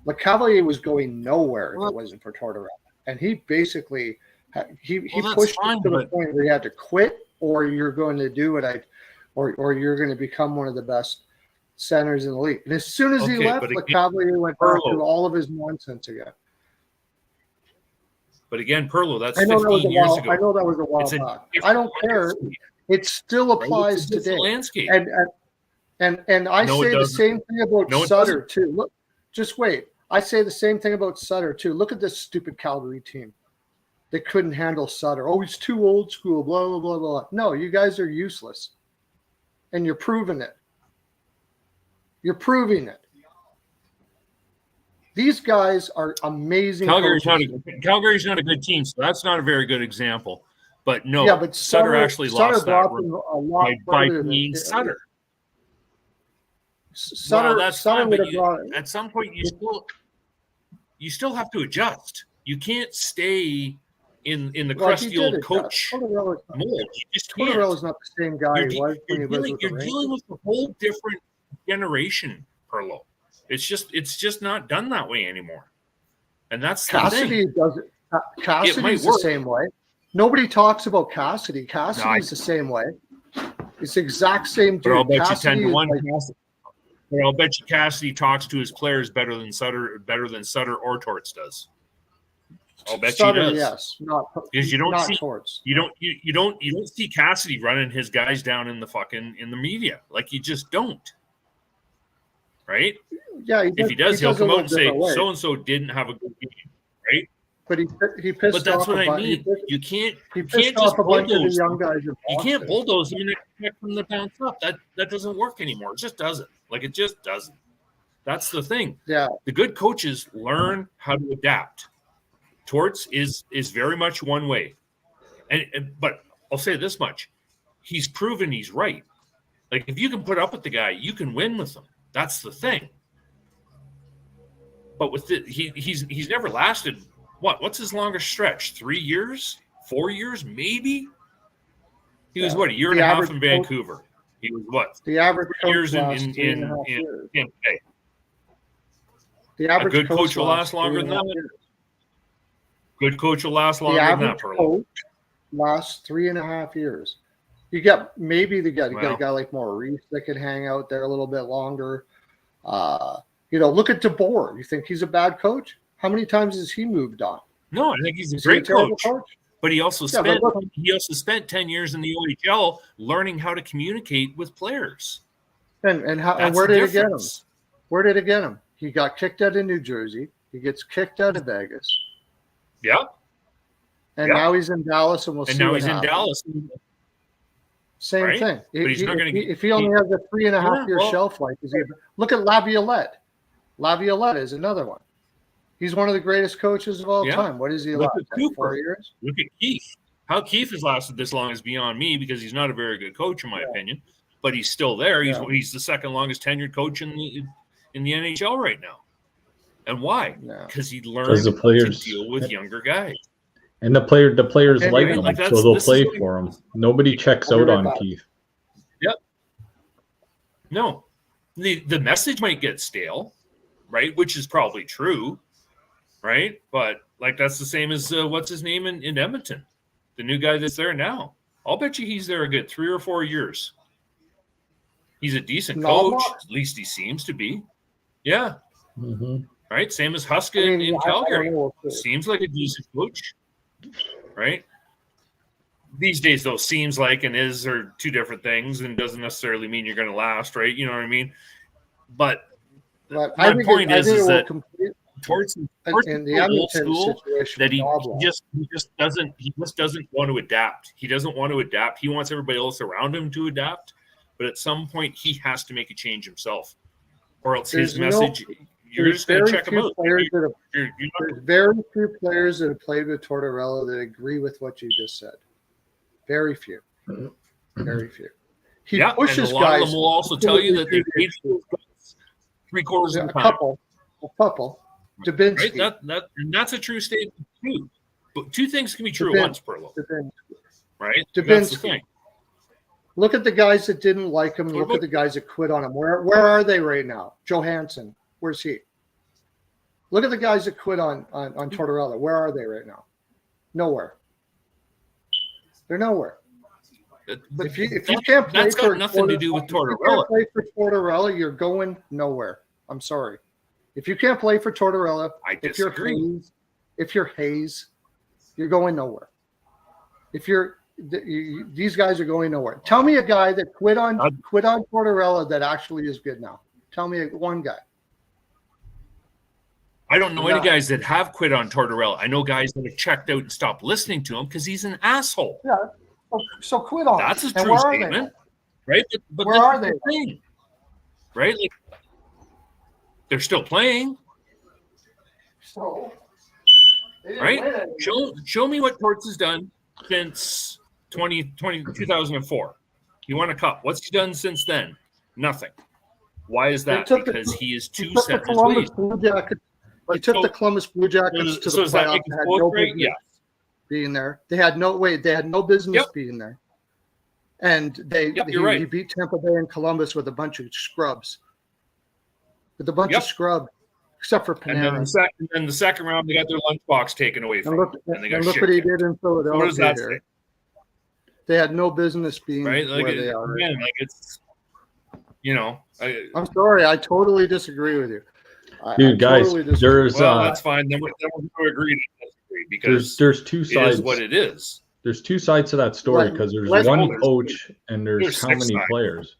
LeCavalier was going nowhere if it wasn't for Tortorella. And he basically he pushed it to the point where he had to quit, or you're going to do what or you're going to become one of the best centers in the league. And as soon as he left, LeCavalier went back to all of his nonsense again.
But again, Pearlo, that's 15 years ago.
I know that was a while back. I don't care. It still applies today.
Landscape.
And I say the same thing about Sutter too. Look, just wait. I say the same thing about Sutter too. Look at this stupid Calgary team. They couldn't handle Sutter. Oh, he's too old school, blah, blah, blah, blah. No, you guys are useless. And you're proving it. You're proving it. These guys are amazing.
Calgary's not a good team, so that's not a very good example. But no, but Sutter actually lost that by being Sutter.
Sutter,
that's fine, but at some point you still have to adjust. You can't stay in the crusty old coach mold. You just can't.
Tortorella's not the same guy he was when he was with the Rangers.
You're dealing with a whole different generation, Pearlo. It's just not done that way anymore. And that's
Cassidy does it. Cassidy's the same way. Nobody talks about Cassidy. Cassidy's the same way. It's the exact same dude.
But I'll bet Cassidy you 10-1. But I'll bet you Cassidy talks to his players better than Sutter or Torts does. I'll bet
Sutter,
he does.
Yes,
because you don't see
Torts.
You don't see Cassidy running his guys down in the media. Like, you just don't. Right?
Yeah,
if he does, he'll come out and say so and so didn't have a good game, right?
But he pissed off.
But that's what I mean. You can't
just bulldoze young guys.
You can't bulldoze them and expect them to bounce up. That doesn't work anymore. It just doesn't. Like, it just doesn't. That's the thing.
Yeah.
The good coaches learn how to adapt. Torts is very much one way. But I'll say this much. He's proven he's right. Like, if you can put up with the guy, you can win with him. That's the thing. But with he's never lasted. What's his longest stretch? 3 years? 4 years? Maybe? He was a year and a half in Vancouver. He was
the average
years in Tampa Bay.
The average
a good coach will last longer than that. Good coach will last longer than that.
Coach lasts 3.5 years. You got a guy like Maurice that could hang out there a little bit longer. Look at DeBoer. You think he's a bad coach? How many times has he moved on?
No, I think he's a great coach. But he also spent 10 years in the OHL learning how to communicate with players.
And where did it get him? Where did it get him? He got kicked out of New Jersey. He gets kicked out of Vegas.
Yeah.
And now he's in Dallas, and
now he's in Dallas.
Same thing. If he only has a 3.5 year shelf life, look at Laviolette. Laviolette is another one. He's one of the greatest coaches of all time. What is he last? 4 years?
Look at Keith. How Keith has lasted this long is beyond me, because he's not a very good coach, in my opinion. But he's still there. He's the second longest tenured coach in the NHL right now. And why?
No.
Because he
'Cause
learned
the players-
to deal with younger guys.
And the players
Okay,
like
right,
him,
like
so they'll
this is
play
what he
for him.
wants.
Nobody checks
I'll be
out
right
on
back.
Keith.
No, the message might get stale, right? Which is probably true, right? But like that's the same as what's his name in Edmonton, the new guy that's there now. I'll bet you he's there a good 3 or 4 years. He's a decent
Not
coach,
much.
at least he seems to be. Yeah,
Mm-hmm.
right. Same as Huska
I mean,
in
I
Calgary.
don't know if
Seems like a decent coach, right? These days, though, seems like and is are two different things, and doesn't necessarily mean you're going to last, right? You know what I mean? But
But
my
I think
point
I
is
think it will
that
complete
Torts
in
is
the
so old
Edmonton
school
situation.
that he
Bob
just doesn't want to adapt. He doesn't want to adapt. He wants everybody else around him to adapt, but at some point he has to make a change himself, or else his message you're
there's
just going to
very
check him
few
out.
players that have
You're not,
There's very few players that have played with Tortorella that agree with what you just said. Very few. Very few. He
yeah,
pushes
and a lot
guys.
of them will also tell you that they've
absolutely
aged those guys 3/4 of
a
the time.
couple. Dubinsky.
Right? And that's a true statement too. But two things can be true at once, Pearlo.
Dubinsky.
Right?
Dubinsky.
That's the thing.
Look at the guys that didn't like him. Look at the guys that quit on him. Where are they right now? Johansson. Where's he? Look at the guys that quit on Tortorella. Where are they right now? Nowhere. They're nowhere.
But
If you can't play
that's
for
got nothing to do with
If you can't
Tortorella.
play for Tortorella, you're going nowhere. I'm sorry. If you can't play for Tortorella,
I
if you're
disagree.
Hayes, you're going nowhere. These guys are going nowhere. Tell me a guy that quit on Tortorella that actually is good now. Tell me one guy.
I don't know any guys that have quit on Tortorella. I know guys that have checked out and stopped listening to him because he's an asshole.
Yeah. So quit on.
That's a
And
true
where are they?
statement, right? But
Where
that's
are
the
they?
thing, right? Like they're still playing,
So, they didn't
right?
win anything.
Show me what Torts has done since 2004. He won a cup. What's he done since then? Nothing. Why is that? Because he is too set in his ways.
He took the Columbus Blue Jackets to the
does that
playoffs.
make
They
us
had
both
no
right?
business
Yeah.
being there. They had no business being there. And he beat Tampa Bay and Columbus with a bunch of scrubs. Of scrub, except for Panarin.
And then the second round, they got their lunchbox taken away from them. And they got
look
shit
what he
kicked.
did in Philadelphia.
What does that
here.
say?
They had no business being
Right? Like,
where they are.
again, like it's,
I'm sorry. I totally disagree with you.
Dude, guys,
totally disagree.
there's
that's fine. Then we're going to agree to disagree because
there's two
it
sides.
is what it is.
There's two sides to that story because there's one coach and there's how
six
many
sides.
players.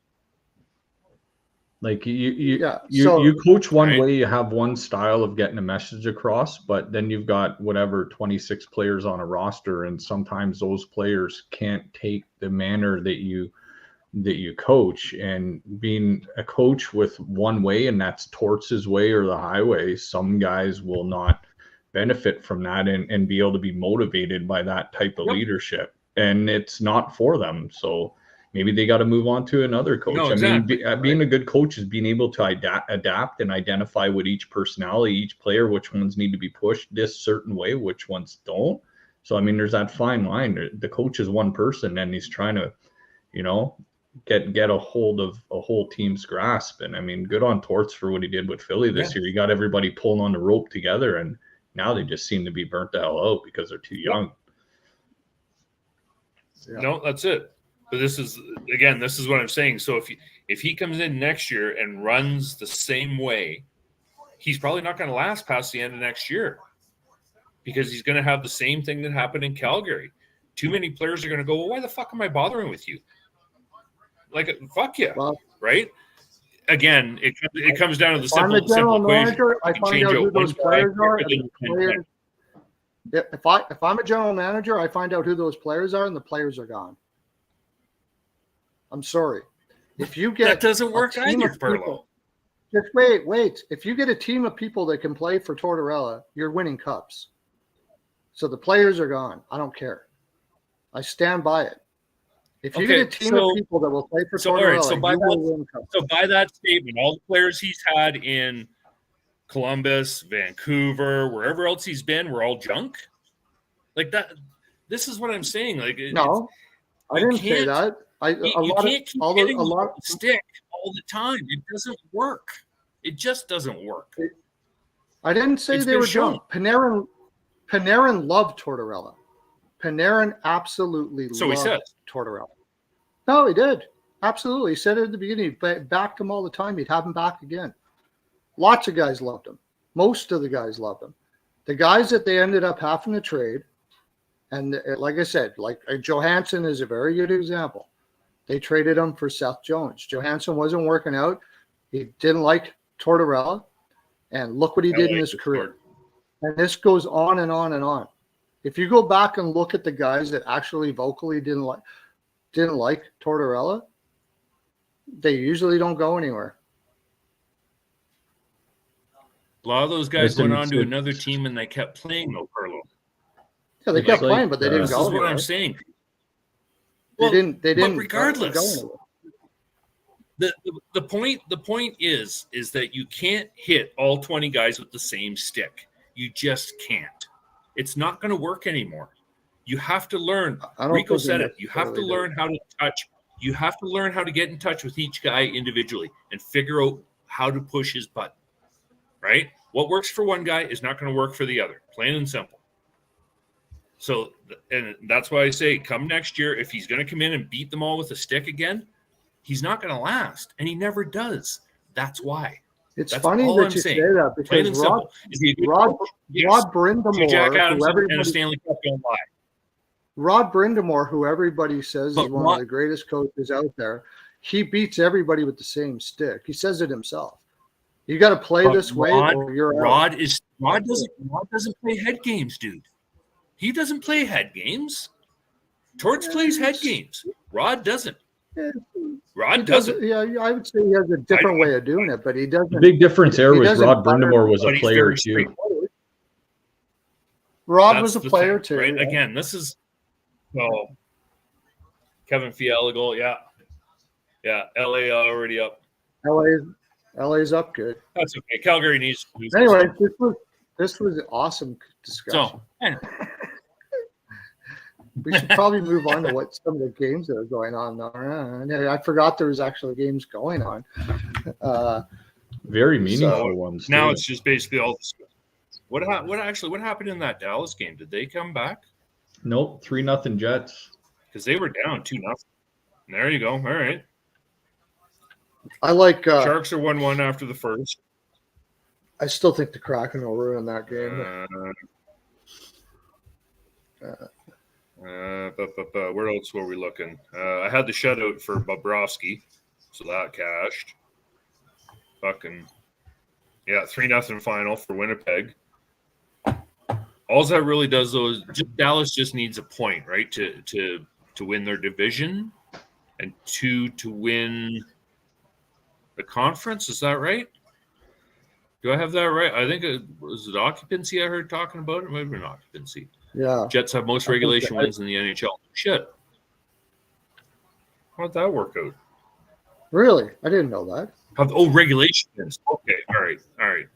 Like you
So-
coach one
Right.
way, you have one style of getting a message across, but then you've got 26 players on a roster, and sometimes those players can't take the manner that you coach. And being a coach with one way, and that's Torts' way or the highway, some guys will not benefit from that and be able to be motivated by that type of leadership, and it's not for them. So maybe they got to move on to another coach.
No, exactly.
I mean, being a good coach is being able to adapt and identify with each personality, each player, which ones need to be pushed this certain way, which ones don't. So, I mean, there's that fine line. The coach is one person and he's trying to, get a hold of a whole team's grasp. And I mean, good on Torts for what he did with Philly this year. He got everybody pulling on the rope together, and now they just seem to be burnt the hell out because they're too young.
Yeah.
No, that's it. But this is what I'm saying. So if he comes in next year and runs the same way, he's probably not going to last past the end of next year because he's going to have the same thing that happened in Calgary. Too many players are going to go, well, why the fuck am I bothering with you? Like, fuck you, right? Again, it comes down to the simple equation.
I find out who those players are. If I'm a general manager, I find out who those players are, and the players are gone. I'm sorry. If you get
that doesn't work either, Pearlo.
Just wait. If you get a team of people that can play for Tortorella, you're winning cups. So the players are gone. I don't care. I stand by it. If you get a team of people that will play for Tortorella,
so by that statement, all the players he's had in Columbus, Vancouver, wherever else he's been, we're all junk. Like that. This is what I'm saying. Like,
No, I didn't say that.
You can't keep hitting the stick all the time. It doesn't work. It just doesn't work.
I didn't say they were junk. Panarin loved Tortorella. Panarin absolutely loved Tortorella. No, he did. Absolutely. He said it at the beginning. He backed him all the time. He'd have him back again. Lots of guys loved him. Most of the guys loved him. The guys that they ended up having to trade, and like I said, like Johansson is a very good example. They traded him for Seth Jones. Johansson wasn't working out. He didn't like Tortorella. And look what he did in his career. And this goes on and on and on. If you go back and look at the guys that actually vocally didn't like Tortorella, they usually don't go anywhere.
A lot of those guys went on to another team and they kept playing Pearlo.
Yeah, they kept playing, but they didn't go anywhere.
That's what I'm saying.
They didn't.
But regardless, the point is that you can't hit all 20 guys with the same stick. You just can't. It's not going to work anymore. You have to learn. Rico said it. You have to learn how to touch. You have to learn how to get in touch with each guy individually and figure out how to push his button. Right? What works for one guy is not going to work for the other. Plain and simple. So, and that's why I say, come next year, if he's going to come in and beat them all with a stick again, he's not going to last, and he never does. That's why.
That's funny that you say that because Rod Brindamore,
and a Stanley Cup don't lie.
Rod Brindamore, who everybody says is one of the greatest coaches out there, he beats everybody with the same stick. He says it himself. You got to play this way, or you're
out. Rod doesn't play head games, dude. He doesn't play head games. Torts plays head games. Rod doesn't. Rod doesn't.
Yeah, I would say he has a different way of doing it, but he doesn't.
The big difference there was Rod Brindamore was a player too.
Rod was a player too.
Right? Yeah. Again, this is Kevin Fiala goal. Yeah. LA already up.
LA's up good.
That's okay. Calgary needs to lose.
Anyway, this was an awesome discussion. We should probably move on to what some of the games that are going on now. I forgot there was actually games going on.
Very meaningful ones.
Now it's just basically all this. What happened in that Dallas game? Did they come back?
Nope, 3-0 Jets.
Because they were down 2-0. There you go. All right.
I like
Sharks are 1-1 after the first.
I still think the Kraken will ruin that game.
Where else were we looking? I had the shutout for Bobrovsky, so that cashed. 3-0 final for Winnipeg. All that really does though is Dallas just needs a point, right, to win their division, and 2 to win the conference. Is that right? Do I have that right? I think it was occupancy I heard talking about. It might have been occupancy.
Yeah.
Jets have most regulation wins in the NHL. Shit. How'd that work out?
Really? I didn't know that.
Regulation wins. Okay. All right.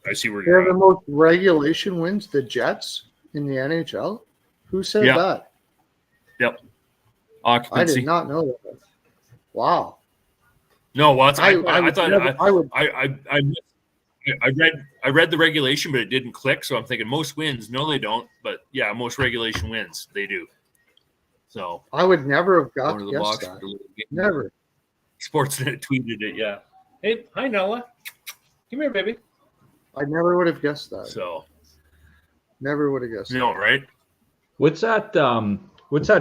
I see where
you're
at.
They have the most regulation wins, the Jets, in the NHL? Who said that?
Yep. Occupancy.
I did not know that. Wow.
No, well, I read the regulation, but it didn't click. So I'm thinking most wins. No, they don't. But yeah, most regulation wins. They do. So
I would never have guessed that. Never.
Sportsnet tweeted it. Yeah. Hey, hi Nella. Come here, baby.
I never would have guessed that.
So
never would have guessed.
No, right?
What's that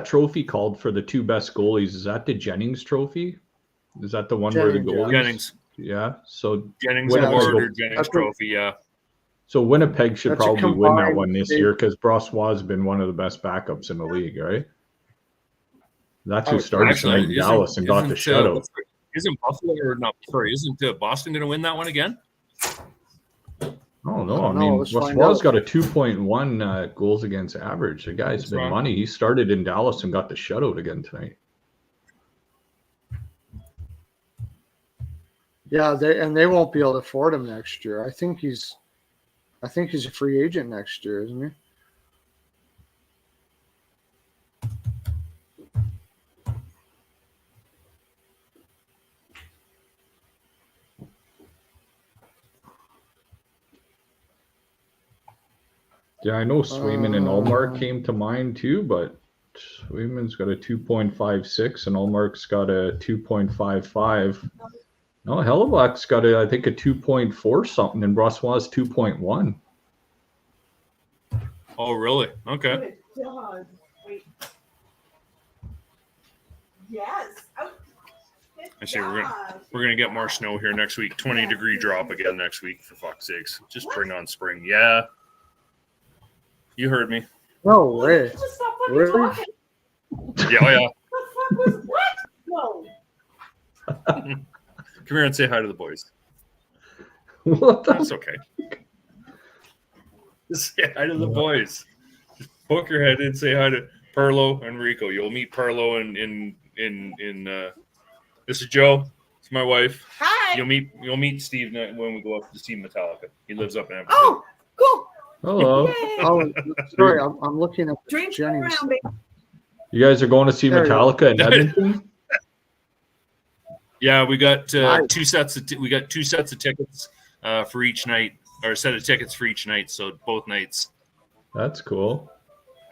trophy called for the 2 best goalies? Is that the Jennings trophy? Is that the one where the goalies?
Jennings.
Yeah. So
Jennings Award or Jennings Trophy, yeah.
So Winnipeg should probably win that one this year because Brossois has been one of the best backups in the league, right? That's who started tonight in Dallas and got the shutout.
Isn't Buffalo or not? Sorry, isn't Boston going to win that one again?
Oh no! I mean, Brossois got a 2.1 goals against average. The guy's been money. He started in Dallas and got the shutout again tonight.
Yeah, they won't be able to afford him next year. I think he's I think he's a free agent next year, isn't he?
Yeah, I know Swayman and Allmark came to mind too, but Swayman's got a 2.56 and Allmark's got a 2.55. No, Hellebuck's got I think a 2.4 something, and Brossois 2.1.
Oh, really? Okay.
Good God. Wait. Yes. Oh, good
I see
job.
we're gonna get more snow here next week. 20-degree drop again next week, for fuck's sakes. Just bring on spring. Yeah. You heard me.
No way.
Just stop fucking
Really?
talking.
Yeah, oh yeah.
The fuck was what? No.
Come here and say hi to the boys.
What the?
That's okay. Just say hi to the boys. Just poke your head in, say hi to Pearlo and Rico. You'll meet Pearlo in this is Joe. It's my wife.
Hi.
You'll meet Steve when we go up to see Metallica. He lives up in Everett.
Oh, cool.
Hello.
Yay.
Oh, sorry, I'm looking at
Drinks
Jenny's.
around, baby.
You guys are going to see
There you go.
Metallica in Edmonton?
Yeah, we got
Nice.
two sets of tickets for each night, or a set of tickets for each night. So both nights.
That's cool.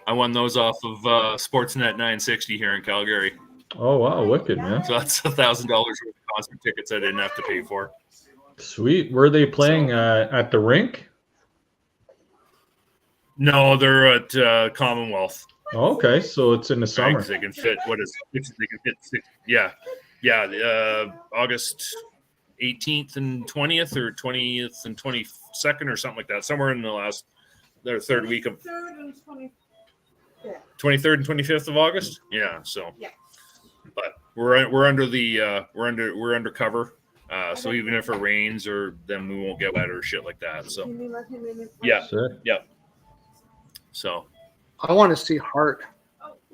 I won those off of Sportsnet 960 here in Calgary.
Oh wow, wicked, man.
So that's $1,000 worth of concert tickets I didn't have to pay for.
Sweet. Were they playing at the rink?
No, they're at Commonwealth.
Oh, okay, so it's in the
Right,
summer.
'cause they can fit they can fit six. Yeah. August 18th and 20th, or 20th and 22nd, or something like that. Somewhere in their third week of
3rd and 20th.
23rd and 25th of August. Yeah. So,
Yeah.
but we're under cover. So even if it rains, or then we won't get wet or shit like that. So
Can you let him in?
yeah.
Sick.
So
I want to see Heart.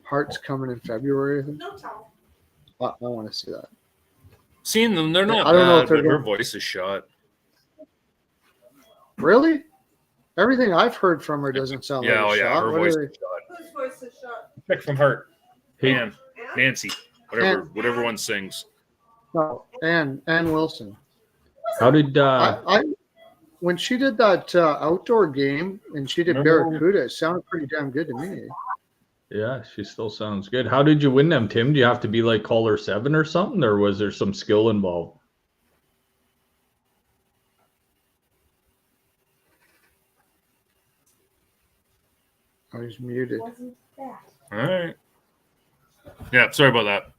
Heart's coming in February. I think.
No towel.
I want to see that.
seeing them, they're not
I don't know
bad,
if they're
but her
good.
voice is shot.
Really? Everything I've heard from her doesn't sound
Yeah,
like a shot.
her
What
voice
are
is shot.
Whose voice is shut?
Pick from Heart.
Hey,
Ann, Nancy, whatever one sings.
No, Ann Wilson.
how did
I when she did that outdoor game and she did
Remember-
Barracuda, it sounded pretty damn good to me.
yeah, she still sounds good. How did you win them, Tim? Do you have to be like caller 7 or something, or was there some skill involved?
I was muted.
Wasn't that?
All right. Yeah, sorry about that.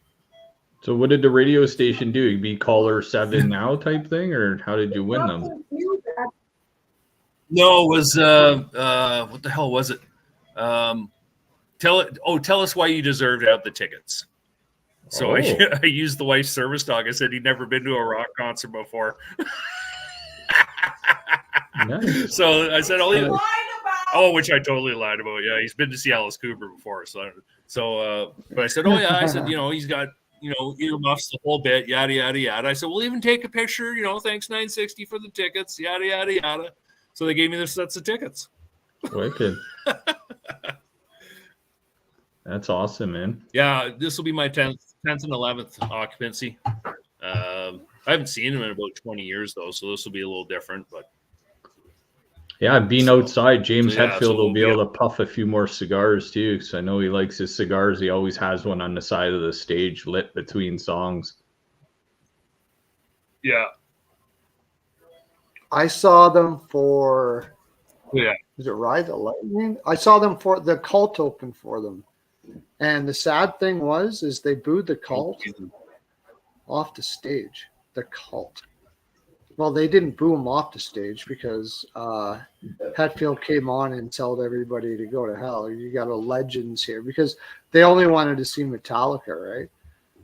So what did the radio station do? You be caller 7 now type thing, or how did you win them?
No, it was what the hell was it? Tell us why you deserve to have the tickets. So
Oh.
I used the wife's service dog. I said he'd never been to a rock concert before.
Nice.
So I said,
Lied about.
oh, which I totally lied about. Yeah, he's been to see Alice Cooper before. But I said, oh yeah. I said, he's got, earmuffs the whole bit, yada yada yada. I said, we'll even take a picture. Thanks 960 for the tickets, yada yada yada. So they gave me the sets of tickets.
Wicked. That's awesome, man.
Yeah, this will be my 10th and 11th occupancy. I haven't seen him in about 20 years though, so this will be a little different. But
Yeah, being
So-
outside, James
so yeah,
Hetfield
so
will be
we'll
able to puff a few more cigars too, because I know he likes his cigars. He always has one on the side of the stage lit between songs.
yeah,
I saw them for
yeah.
is it Ride the Lightning? I saw them for the Cult open for them. And the sad thing is they booed the Cult off the stage. The Cult. Well, they didn't boo him off the stage because Hetfield came on and told everybody to go to hell. You got a Legends here because they only wanted to see Metallica, right?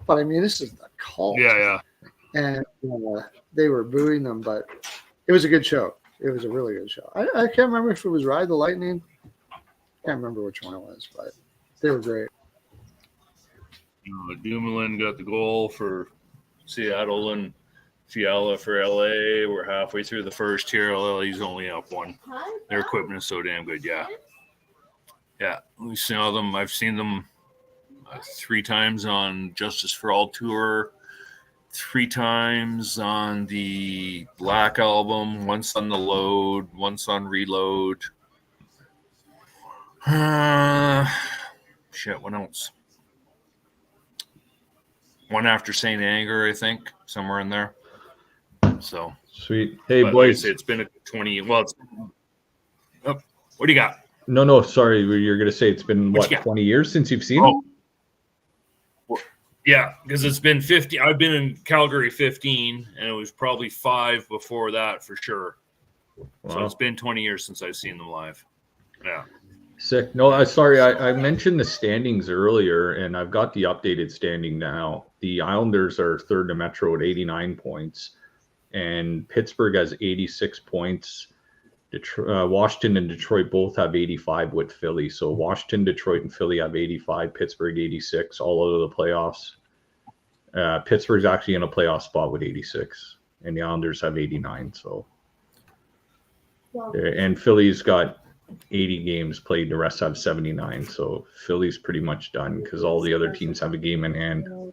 But I mean, this is the Cult.
Yeah.
And they were booing them, but it was a good show. It was a really good show. I can't remember if it was Ride the Lightning. Can't remember which one it was, but they were great.
Dumoulin got the goal for Seattle, and Fiala for LA. We're halfway through the first here. LA's only up 1. Their equipment is so damn good. Yeah. We saw them. I've seen them 3 times on Justice for All tour, 3 times on the Black album, once on the Load, once on Reload. Shit, what else? One after St. Anger, I think, somewhere in there. So
Sweet. Hey,
but
boys.
like I say, it's been a 20. Well, what do you got?
No, sorry. You're going to say it's been,
What
what,
you got?
20 years since you've seen
Oh.
him?
Yeah, because it's been 50. I've been in Calgary 15, and it was probably 5 before that for sure. So
Wow.
it's been 20 years since I've seen them live. Yeah.
Sick. No, sorry. I mentioned the standings earlier, and I've got the updated standing now. The Islanders are third in the Metro at 89 points, and Pittsburgh has 86 points. Washington and Detroit both have 85 with Philly. So Washington, Detroit, and Philly have 85. Pittsburgh 86, all out of the playoffs. Pittsburgh's actually in a playoff spot with 86, and the Islanders have 89. So, and Philly's got 80 games played. The rest have 79. So Philly's pretty much done because all the other teams have a game in hand,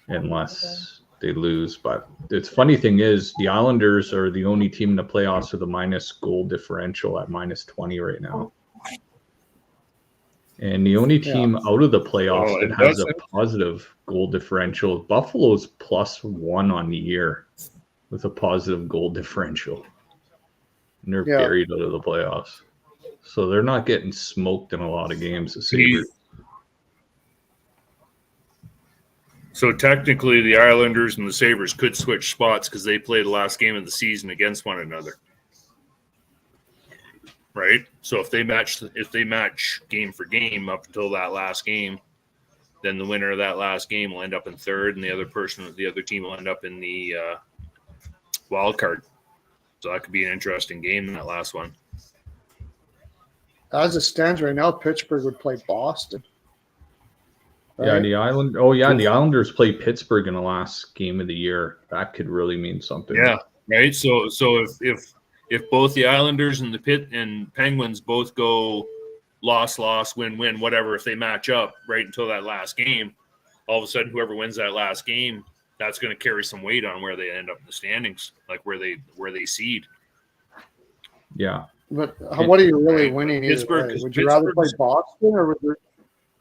unless they lose. But the funny thing is, the Islanders are the only team in the playoffs with a minus goal differential at minus 20 right now. And the only team out of the playoffs that has a positive goal differential, Buffalo's +1 on the year with a positive goal differential. And they're buried out of the playoffs. So they're not getting smoked in a lot of games, the Sabres.
So technically, the Islanders and the Sabres could switch spots because they play the last game of the season against one another, right? So if they match game for game up until that last game, then the winner of that last game will end up in third, and the other team will end up in the wild card. So that could be an interesting game in that last one.
As it stands right now, Pittsburgh would play Boston.
Right? Yeah, the Islanders play Pittsburgh in the last game of the year. That could really mean something.
Yeah, right. So if both the Islanders and the Penguins both go loss, win, whatever, if they match up right until that last game, all of a sudden whoever wins that last game, that's going to carry some weight on where they end up in the standings, like where they seed.
Yeah.
But what are you really winning?
Pittsburgh.
Would you rather play Boston or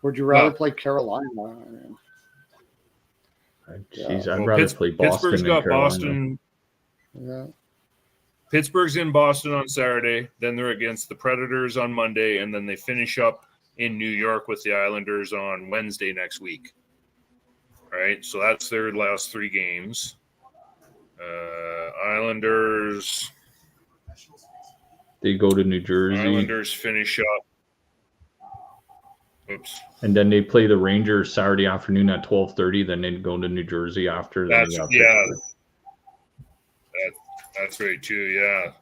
would you rather play Carolina?
Jeez, I'd rather play Boston.
Pittsburgh's got Carolina. Boston.
Yeah.
Pittsburgh's in Boston on Saturday. Then they're against the Predators on Monday, and then they finish up in New York with the Islanders on Wednesday next week. Right, so that's their last 3 games. Islanders.
They go to New Jersey.
Islanders finish up. Oops.
And then they play the Rangers Saturday afternoon at 12:30. Then they go to New Jersey after.
That's right too.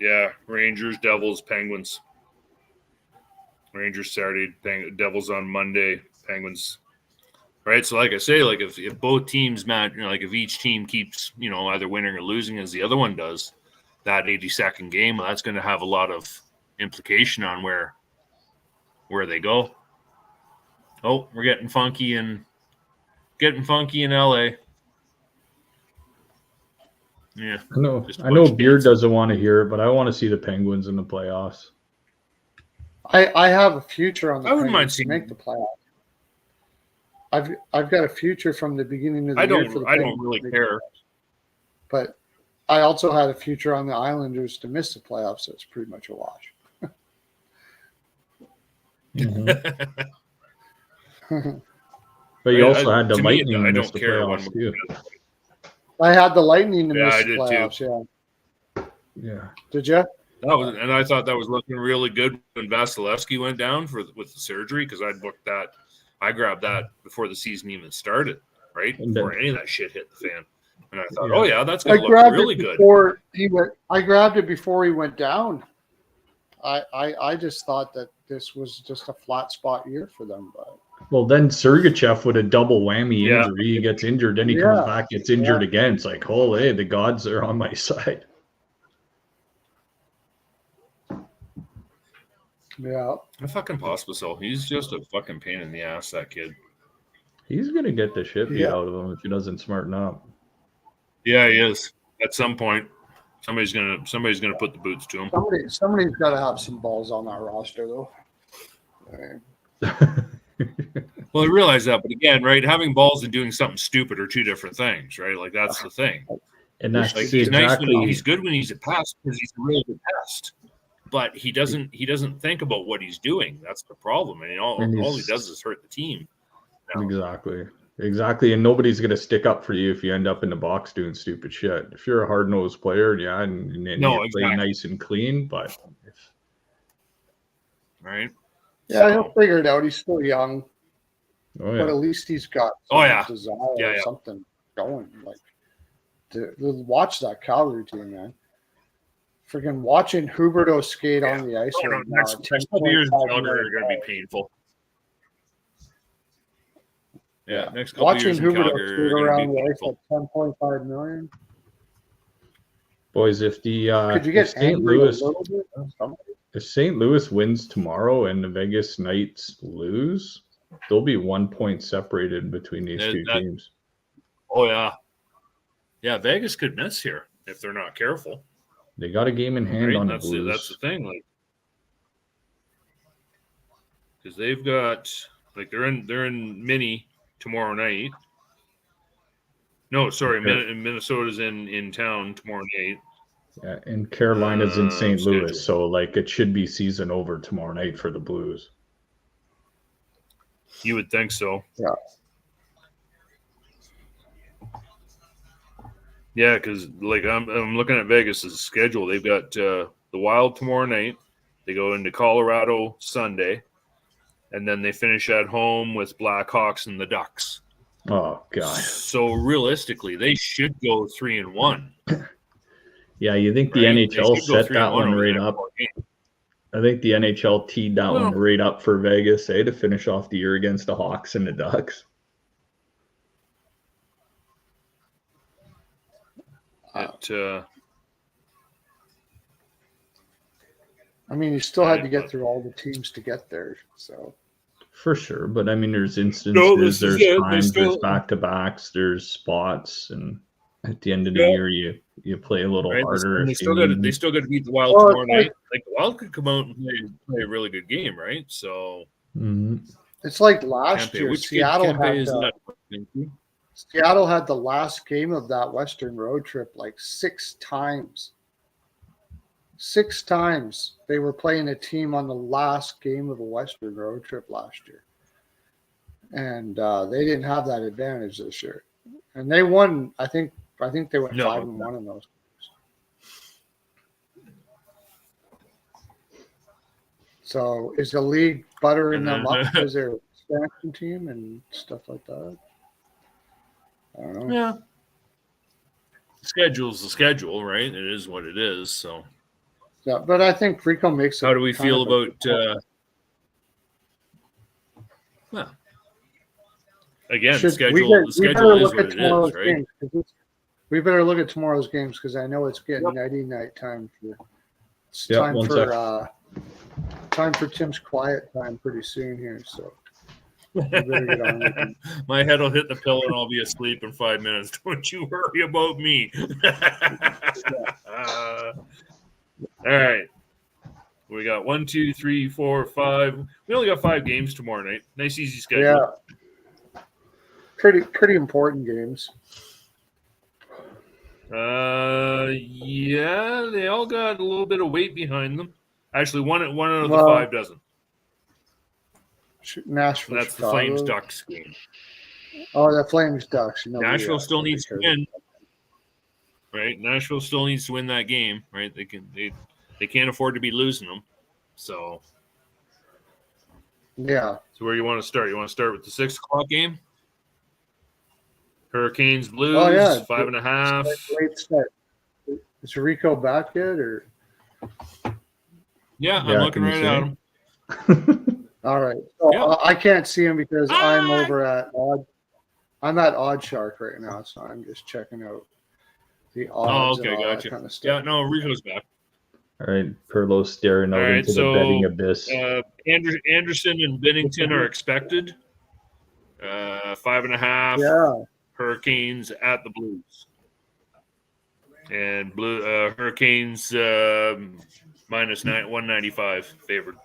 Yeah. Rangers, Devils, Penguins. Rangers Saturday, Devils on Monday, Penguins. Right, so like I say, like if both teams match, like if each team keeps, either winning or losing as the other one does, that 82nd game, that's going to have a lot of implication on where they go. Oh, we're getting funky in LA. Yeah,
I know Beard doesn't want to hear it, but I want to see the Penguins in the playoffs.
I have a future on the
Penguins
mind to make the playoffs. I've got a future from the beginning of the year for the
I don't really care.
But I also had a future on the Islanders to miss the playoffs, so it's pretty much a wash.
But you also had the Lightning miss the playoffs too.
I had the Lightning to miss the playoffs,
too.
Yeah. Did you?
And I thought that was looking really good when Vasilevsky went down with the surgery, because I grabbed that before the season even started, right? Before any of that shit hit the fan. And I thought, that's going to look really good.
I grabbed it before he went down. I just thought that this was just a flat spot year for them, but
Well, then Sergachev with a double whammy
Yeah.
injury. He gets injured, then he
Yeah.
comes back, gets injured again. It's like, holy, the gods are on my side.
Yeah.
I fucking Pospisil. He's just a fucking pain in the ass, that kid.
He's going to get the shit beat
Yeah.
out of him if he doesn't smarten up.
Yeah, he is. At some point, somebody's gonna put the boots to him.
Somebody's got to have some balls on that roster, though. Right.
Well, I realize that, but again, right, having balls and doing something stupid are two different things, right? Like that's the thing.
And that's
Like he's
exactly
nice he's good when he's a pest because he's a really good pest. But he doesn't think about what he's doing. That's the problem. And all he does is hurt the team.
Exactly. And nobody's going to stick up for you if you end up in the box doing stupid shit. If you're a hard-nosed player, and you play nice and clean, but
right.
Yeah, he'll figure it out. He's still young.
Oh, yeah.
But at least he's got desire or something going. Like to watch that Calgary team, man. Freaking watching Huberto skate on the ice. Right now,
next couple years in Calgary are going to be painful. Yeah, next couple
watching
years in
Huberto
Calgary
skate
are
around
going
the
to be
ice at $10.5 million.
Boys, if the
could you get
St. Louis
a little bit?
if St. Louis wins tomorrow and the Vegas Knights lose, there'll be 1 point separated between these two teams.
Oh yeah, yeah. Vegas could miss here if they're not careful.
They got a game in hand on the Blues.
That's the thing, like, because they've got they're in mini tomorrow night. No, sorry, Minnesota's in town tomorrow night.
Yeah, and Carolina's in St. Louis, so it should be season over tomorrow night for the Blues.
You would think so.
Yeah.
Yeah, because I'm looking at Vegas' schedule. They've got the Wild tomorrow night. They go into Colorado Sunday, and then they finish at home with Blackhawks and the Ducks.
Oh God!
So realistically, they should go 3-1.
Yeah, you think the NHL set that one right up? I think the NHL teed that one right up for Vegas, to finish off the year against the Hawks and the Ducks.
I mean, you still had to get through all the teams to get there, so.
For sure, but I mean, there's instances, there's times, there's back-to-backs, there's spots, and at the end of the year, you play a little harder.
They still got to beat the Wild tomorrow night. Like the Wild could come out and play a really good game, right? So
it's like last year. Seattle had the last game of that Western road trip 6 times. 6 times they were playing a team on the last game of a Western road trip last year. And they didn't have that advantage this year. And they won, I think they went 5-1 in those games. So is the league buttering them up because they're expansion team and stuff like that? I don't know.
Yeah. The schedule's the schedule, right? It is what it is, so.
Yeah, but I think Rico makes it.
How do we feel about again, the schedule is what it is, right?
We better look at tomorrow's games because I know it's getting night time time for Tim's quiet time pretty soon here. So we better get on with it.
My head will hit the pillow and I'll be asleep in 5 minutes. Don't you worry about me. All right. We got 1, 2, 3, 4, 5. We only got 5 games tomorrow night. Nice, easy schedule.
Yeah. Pretty important games.
Yeah, they all got a little bit of weight behind them. Actually, one out of the 5 doesn't.
Nashville.
That's Chicago. The Flames Ducks game.
Oh, the Flames Ducks.
Nashville still needs to win. Right? Nashville still needs to win that game, right? They can't afford to be losing them. So
yeah.
So where you want to start? You want to start with the 6 o'clock game? Hurricanes Blues, 5.5.
Late start. Is Rico back yet, or?
Yeah, I'm looking right at him.
All right. So
Yeah.
I can't see him because I'm over at Odd. I'm at Odd Shark right now, so I'm just checking out the odds and
okay,
all
gotcha.
that kind of stuff.
Yeah, no, Rico's back.
All right, Pearlo staring
All
out
right,
into the betting
so
abyss.
Anderson and Bennington are expected. 5.5.
Yeah.
Hurricanes at the Blues. And Hurricanes minus 195 favored.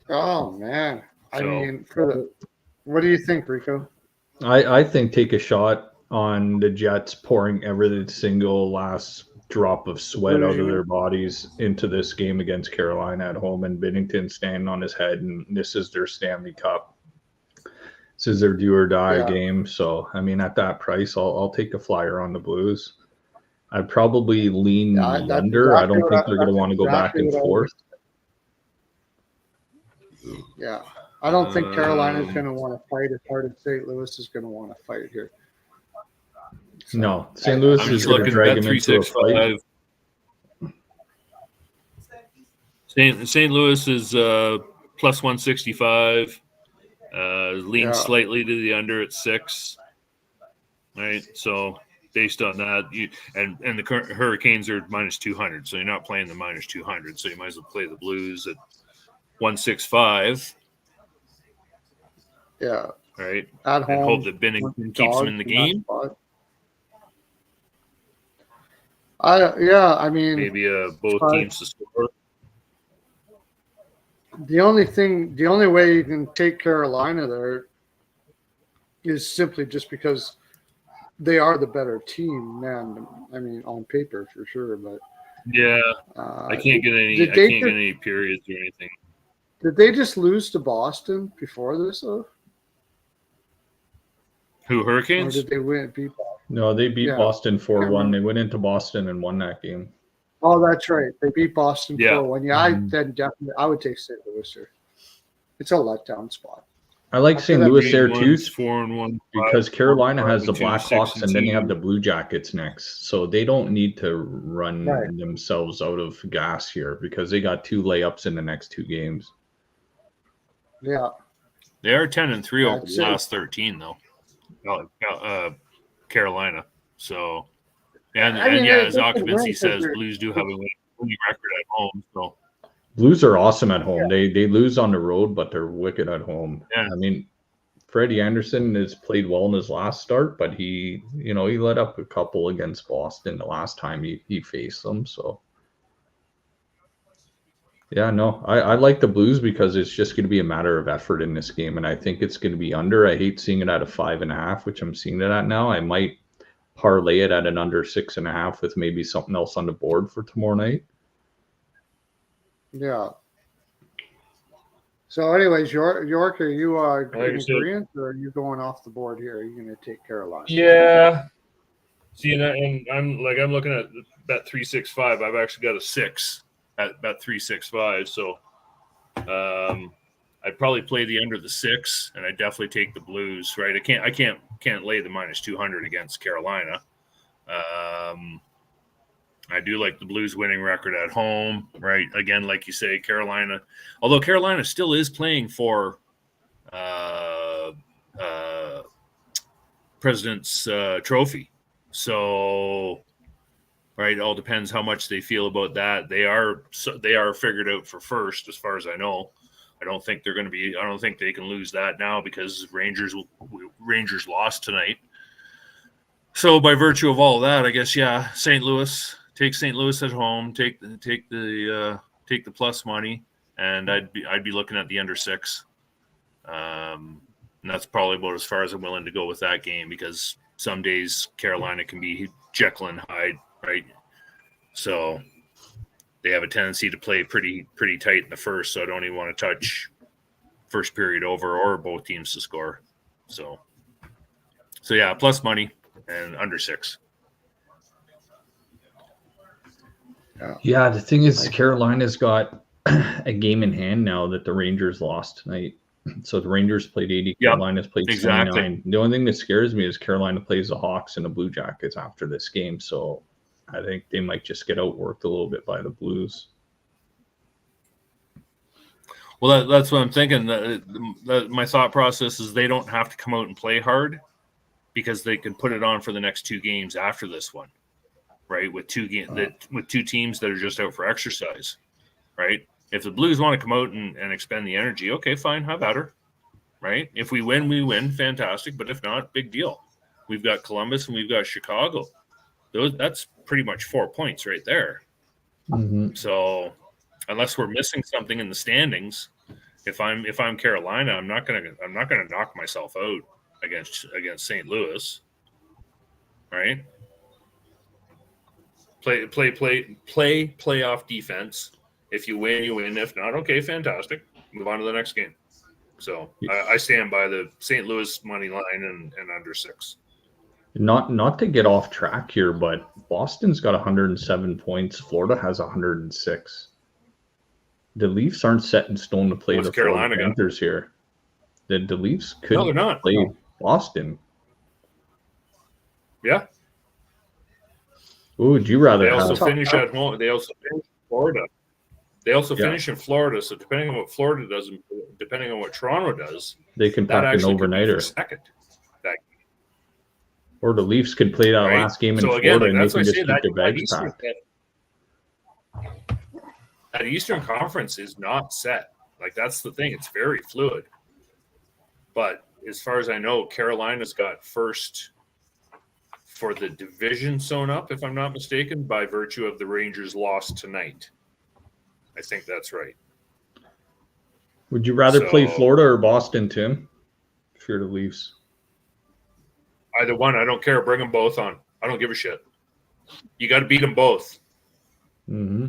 Oh man. I
So-
mean, what do you think, Rico?
I think take a shot on the Jets pouring every single last drop of sweat out of their bodies into this game against Carolina at home, and Binnington standing on his head, and this is their Stanley Cup. This is their do or die game. So I mean, at that price, I'll take a flyer on the Blues. I'd probably lean under. I don't think they're going to want to go back and forth.
Yeah. I don't think Carolina's going to want to fight as hard as St. Louis is going to want to fight here. So,
no, St. Louis
I'm
is
just
going to
looking
drag
at
him into a fight.
365. St. Louis is plus 165. Leans slightly to the under at 6. Right, so based on that, and the current Hurricanes are minus 200, so you're not playing the minus 200, so you might as well play the Blues at 165.
Yeah.
Right.
At home.
And hope that Binnington keeps them in the game.
I mean,
maybe both teams to score.
The only way you can take Carolina there is simply just because they are the better team, man. I mean, on paper for sure, but
yeah, I can't get any periods or anything.
Did they just lose to Boston before this, though?
Who, Hurricanes?
Or did they beat Boston?
No, they beat Boston 4-1. They went into Boston and won that game.
Oh, that's right. They beat Boston 4-1. Yeah, I would take St. Louis here. It's a letdown spot.
I like St. Louis there too,
4-1
because Carolina has the Blackhawks and then they have the Blue Jackets next, so they don't need to run themselves out of gas here because they got 2 layups in the next 2 games.
Yeah,
they are 10-3 over the last 13 though. Carolina. So, as occupancy says, Blues do have a winning record at home. So,
Blues are awesome at home. They lose on the road, but they're wicked at home.
Yeah.
I mean, Freddie Anderson has played well in his last start, but he let up a couple against Boston the last time he faced them. So, yeah, no, I like the Blues because it's just going to be a matter of effort in this game, and I think it's going to be under. I hate seeing it at a 5.5, which I'm seeing it at now. I might parlay it at an under 6.5 with maybe something else on the board for tomorrow night.
Yeah. So, anyways, York, are you in agreement, or are you going off the board here? Are you going to take Carolina?
Yeah. See, and I'm looking at bet 365. I've actually got a 6 at bet 365. So, I'd probably play the under the 6, and I definitely take the Blues. Right? I can't lay the minus 200 against Carolina. I do like the Blues winning record at home, right? Again, like you say, Carolina, although Carolina still is playing for President's Trophy. So, right, it all depends how much they feel about that. They are figured out for first, as far as I know. I don't think they can lose that now because Rangers lost tonight. So by virtue of all of that, I guess, St. Louis. Take St. Louis at home. Take the plus money, and I'd be looking at the under 6. And that's probably about as far as I'm willing to go with that game because some days Carolina can be Jekyll and Hyde, right? So they have a tendency to play pretty tight in the first. So I don't even want to touch first period over or both teams to score. So yeah, plus money and under 6.
Yeah, the thing is, Carolina's got a game in hand now that the Rangers lost tonight. So the Rangers played 80, Carolina's played 79. The only thing that scares me is Carolina plays the Hawks and the Blue Jackets after this game. So I think they might just get outworked a little bit by the Blues.
Well, that's what I'm thinking. My thought process is they don't have to come out and play hard because they can put it on for the next 2 games after this one, right? With two teams that are just out for exercise, right? If the Blues want to come out and expend the energy, okay, fine, have at her, right? If we win, fantastic. But if not, big deal. We've got Columbus and we've got Chicago. That's pretty much 4 points right there.
Mm-hmm.
So unless we're missing something in the standings, if I'm Carolina, I'm not gonna knock myself out against St. Louis, right? Play playoff defense. If you win, you win. If not, okay, fantastic. Move on to the next game. So I stand by the St. Louis money line and under 6.
Not to get off track here, but Boston's got 107 points. Florida has 106. The Leafs aren't set in stone to play the Florida Panthers here. The Leafs could
No, they're not.
play Boston.
Yeah.
Who would you rather
They also
have?
finish at home. They also finish in Florida. They also finish in Florida. So depending on what Florida does, and depending on what Toronto does,
they can pack an overnighter.
Second.
Or the Leafs could play that last game in Florida and they can just keep their bags packed.
That Eastern Conference is not set. Like, that's the thing. It's very fluid. But as far as I know, Carolina's got first for the division sewn up, if I'm not mistaken, by virtue of the Rangers' loss tonight. I think that's right.
Would you rather play Florida or Boston, Tim? If you're the Leafs.
Either one. I don't care. Bring them both on. I don't give a shit. You got to beat them both.
Mm-hmm.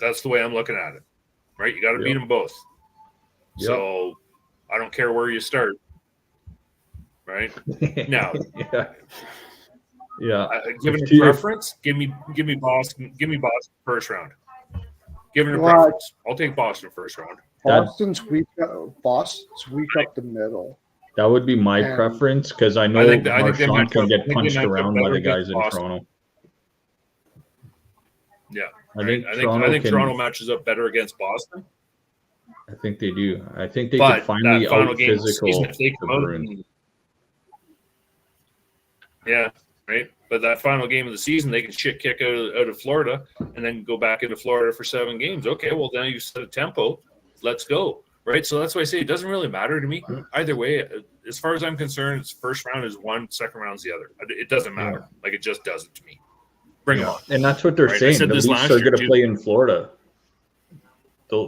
That's the way I'm looking at it, right? You got to beat them both. Yep. So I don't care where you start, right? Now, given a preference, give me Boston. Give me Boston first round. Given a preference, I'll take Boston first round.
Boston's weak up the middle.
That would be my preference because I know Marchand can get punched around by the guys in Toronto.
Yeah, I think Toronto matches up better against Boston.
I think they do. I think they can finally out physical the Bruins.
Yeah, right. But that final game of the season, they can shit kick out of Florida and then go back into Florida for 7 games. Okay, well then you set a tempo. Let's go. Right. So that's why I say it doesn't really matter to me either way. As far as I'm concerned, it's first round is one, second round is the other. It doesn't matter. Like, it just doesn't to me. Bring them on.
And that's what they're saying. The Leafs are going to play in Florida.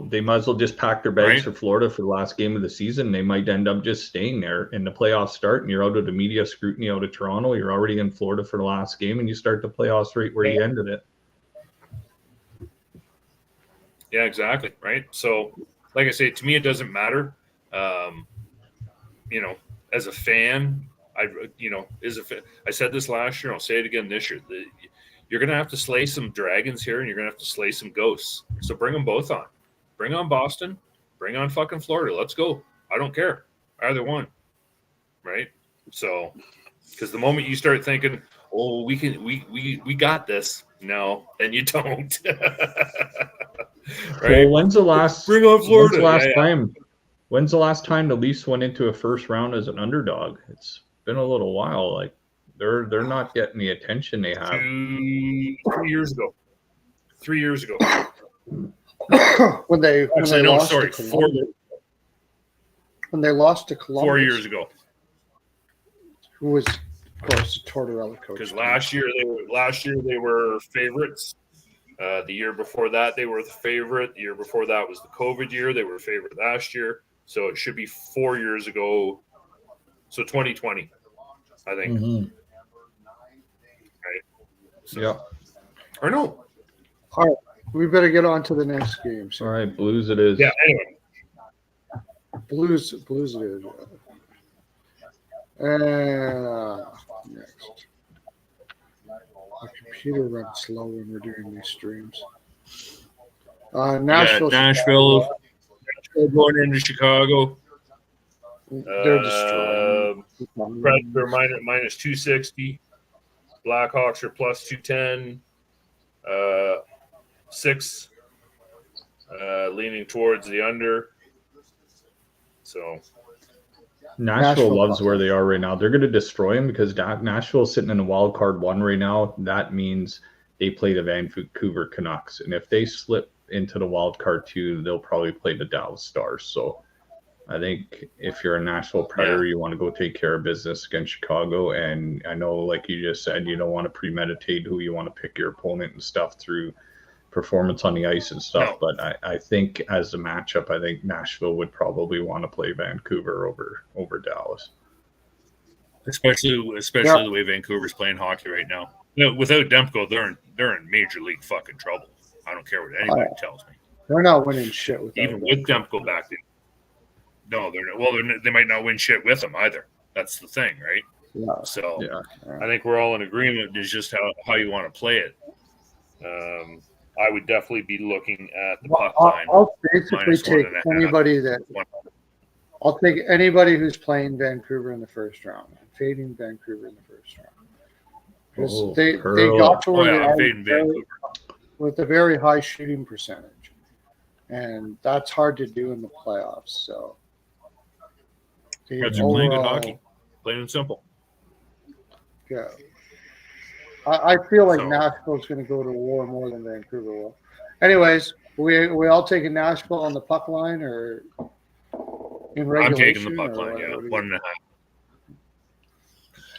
They might as well just pack their bags for Florida for the last game of the season. They might end up just staying there and the playoffs start and you're out of the media scrutiny out of Toronto. You're already in Florida for the last game and you start the playoffs right where you ended it.
Yeah, exactly. Right. So, like I say, to me, it doesn't matter. As a fan, I said this last year, I'll say it again this year. You're going to have to slay some dragons here and you're going to have to slay some ghosts. So bring them both on. Bring on Boston. Bring on fucking Florida. Let's go. I don't care. Either one. Right? So, because the moment you start thinking, oh, we got this. No, then you don't.
Right? Well, when's the last time? When's the last time the Leafs went into a first round as an underdog? It's been a little while. Like they're not getting the attention they have.
3 years ago. 3 years ago.
when they lost to Columbus. When they lost to Columbus.
4 years ago.
Who was, of course, the Tortorella coach?
Because last year they were favorites. The year before that, they were the favorite. The year before that was the COVID year. They were favorite last year. So it should be 4 years ago. So 2020, I think.
Mm-hmm.
Right. So,
yeah.
Or no. All right. We better get on to the next game.
So. All right. Blues it is.
Yeah. Anyway.
Blues it is. Next. My computer runs slow when we're doing these streams. Nashville
going into Chicago.
They're destroyed.
Predator minus 260. Blackhawks are plus 210. 6. Leaning towards the under. So
Nashville loves where they are right now. They're going to destroy them because Nashville's sitting in a wild card 1 right now. That means they play the Vancouver Canucks, and if they slip into the wild card 2, they'll probably play the Dallas Stars. So I think if you're a Nashville Predator, you want to go take care of business against Chicago. And I know, like you just said, you don't want to premeditate who you want to pick your opponent and stuff through performance on the ice and stuff.
No.
But I think as a matchup, I think Nashville would probably want to play Vancouver over Dallas.
Especially the way Vancouver's playing hockey right now. No, without Demko, they're in major league fucking trouble. I don't care what anybody tells me.
They're not winning shit with
even with Demko back then. No, they're not. Well, they might not win shit with him either. That's the thing, right?
Yeah.
So I think we're all in agreement. Is just how you want to play it. I would definitely be looking at the puck line.
I'll basically take anybody I'll take anybody who's playing Vancouver in the first round. I'm fading Vancouver in the first round. Because they got to where they are with a very high shooting percentage. And that's hard to do in the playoffs. So
Reds are playing good hockey. Plain and simple.
Yeah. I feel like Nashville's going to go to war more than Vancouver will. Anyways, we all taking Nashville on the puck line or in regulation?
I'm taking the puck line, 1.5.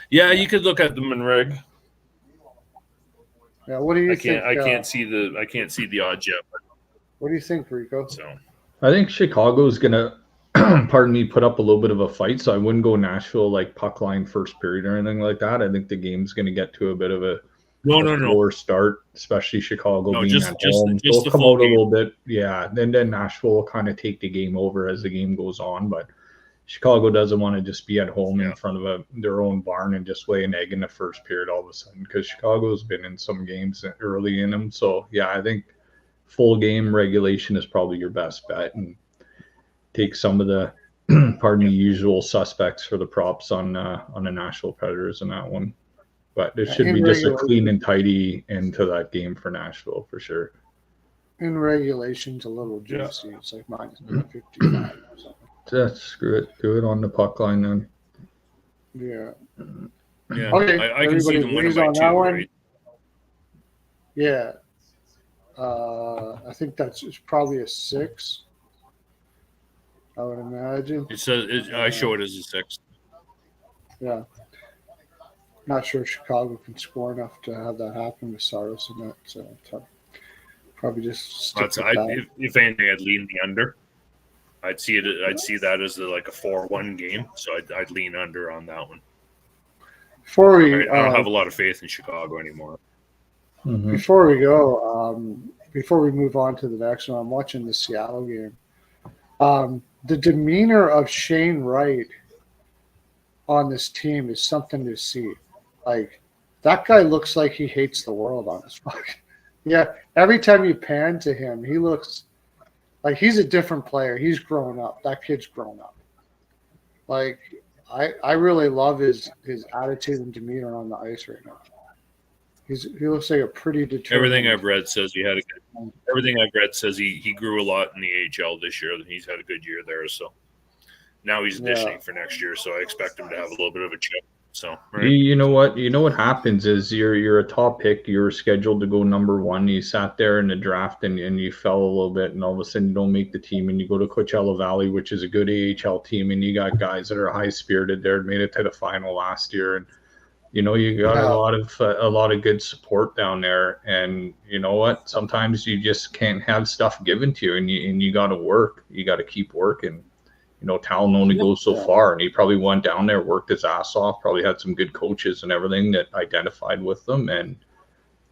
Yeah, you could look at them in reg.
Yeah, what do you think?
I can't see the odds yet.
What do you think, Rico?
So
I think Chicago's gonna put up a little bit of a fight, so I wouldn't go Nashville like puck line first period or anything like that. I think the game's gonna get to a bit of a lower start, especially Chicago being at home. They'll come out a little bit, then Nashville will kind of take the game over as the game goes on, but Chicago doesn't want to just be at home in front of their own barn and just lay an egg in the first period all of a sudden, because Chicago's been in some games early in them. So I think full game regulation is probably your best bet, and take some of the usual suspects for the props on the Nashville Predators in that one. But it should be just a clean and tidy end to that game for Nashville for sure.
In regulation's a little juicy. It's like minus 55 or something.
Screw it. Do it on the puck line then.
Yeah.
Yeah.
Okay.
I can see them winning by 2, right?
Yeah. I think that's probably a 6. I would imagine.
It says I show it as a 6.
Yeah. Not sure if Chicago can score enough to have that happen with Saros and that. So probably just stick with that.
If anything, I'd lean the under. I'd see that as like a 4-1 game, so I'd lean under on that one. I don't have a lot of faith in Chicago anymore.
Mm-hmm.
Before we go, before we move on to the next one, I'm watching the Seattle game. The demeanor of Shane Wright on this team is something to see. Like, that guy looks like he hates the world on his fucking. Yeah, every time you pan to him, he looks like he's a different player. He's grown up. That kid's grown up. Like, I really love his attitude and demeanor on the ice right now. He looks like a pretty determined.
Everything I've read says he grew a lot in the AHL this year, and he's had a good year there. So now he's auditioning for next year. So I expect him to have a little bit of a chip. So
you know what happens is you're a top pick. You're scheduled to go number 1. You sat there in the draft and you fell a little bit, and all of a sudden you don't make the team, and you go to Coachella Valley, which is a good AHL team, and you got guys that are high spirited there, made it to the final last year, and you got a lot of good support down there. And you know what? Sometimes you just can't have stuff given to you, and you got to work. You got to keep working. Talent only goes so far, and he probably went down there, worked his ass off, probably had some good coaches and everything that identified with them. And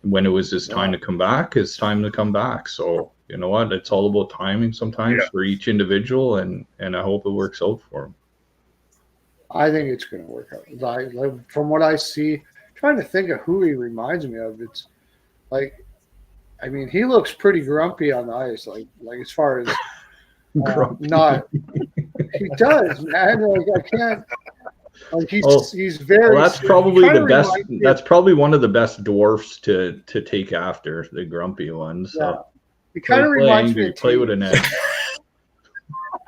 when it was his time to come back, it's time to come back. So you know what? It's all about timing sometimes for each individual, and I hope it works out for him.
I think it's going to work out. Like, from what I see, I'm trying to think of who he reminds me of. It's like, I mean, he looks pretty grumpy on the ice. Like as far as not. He does, man. Like, I can't. Like, he's very.
Well, that's probably the best. That's probably one of the best dwarfs to take after, the grumpy ones. So.
He kind of reminds me of
play with an edge.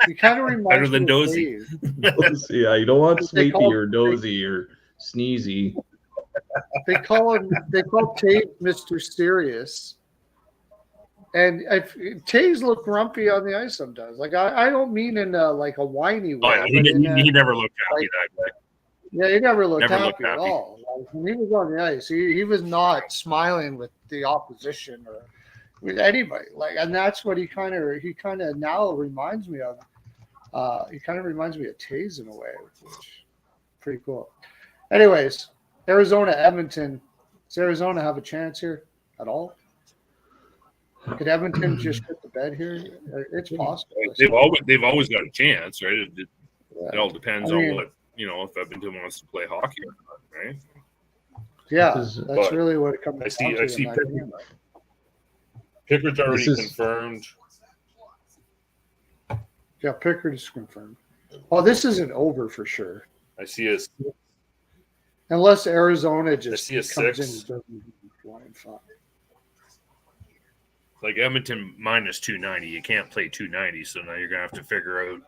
He kind of reminds
Better than
me of
Dozy.
Taves.
Yeah, you don't want
They
sleepy
call-
or dozy or sneezy.
They call Taves Mr. Serious. And Taves look grumpy on the ice sometimes. Like I don't mean in like a whiny way.
Oh, yeah,
but in
he never looked happy that way.
Yeah, he never looked
Never
happy
looked
at
happy.
all. Like, when he was on the ice, he was not smiling with the opposition or with anybody. Like, and that's what he kind of now reminds me of. He kind of reminds me of Taves in a way, which pretty cool. Anyways, Arizona, Edmonton. Does Arizona have a chance here at all? Could Edmonton just hit the bed here? It's possible.
They've always got a chance, right? It all depends
I mean,
on what, if Edmonton wants to play hockey or not, right?
Yeah,
This is-
that's really what it comes
I
down
see-
to.
I
in
see
my
Pickard.
opinion.
Pickard's already
This is-
confirmed.
Yeah, Pickard is confirmed. Oh, this isn't over for sure.
I see a
Unless Arizona just
see a
comes in
6.
and doesn't flying fun.
like Edmonton minus 290. You can't play 290, so now you're gonna have to figure out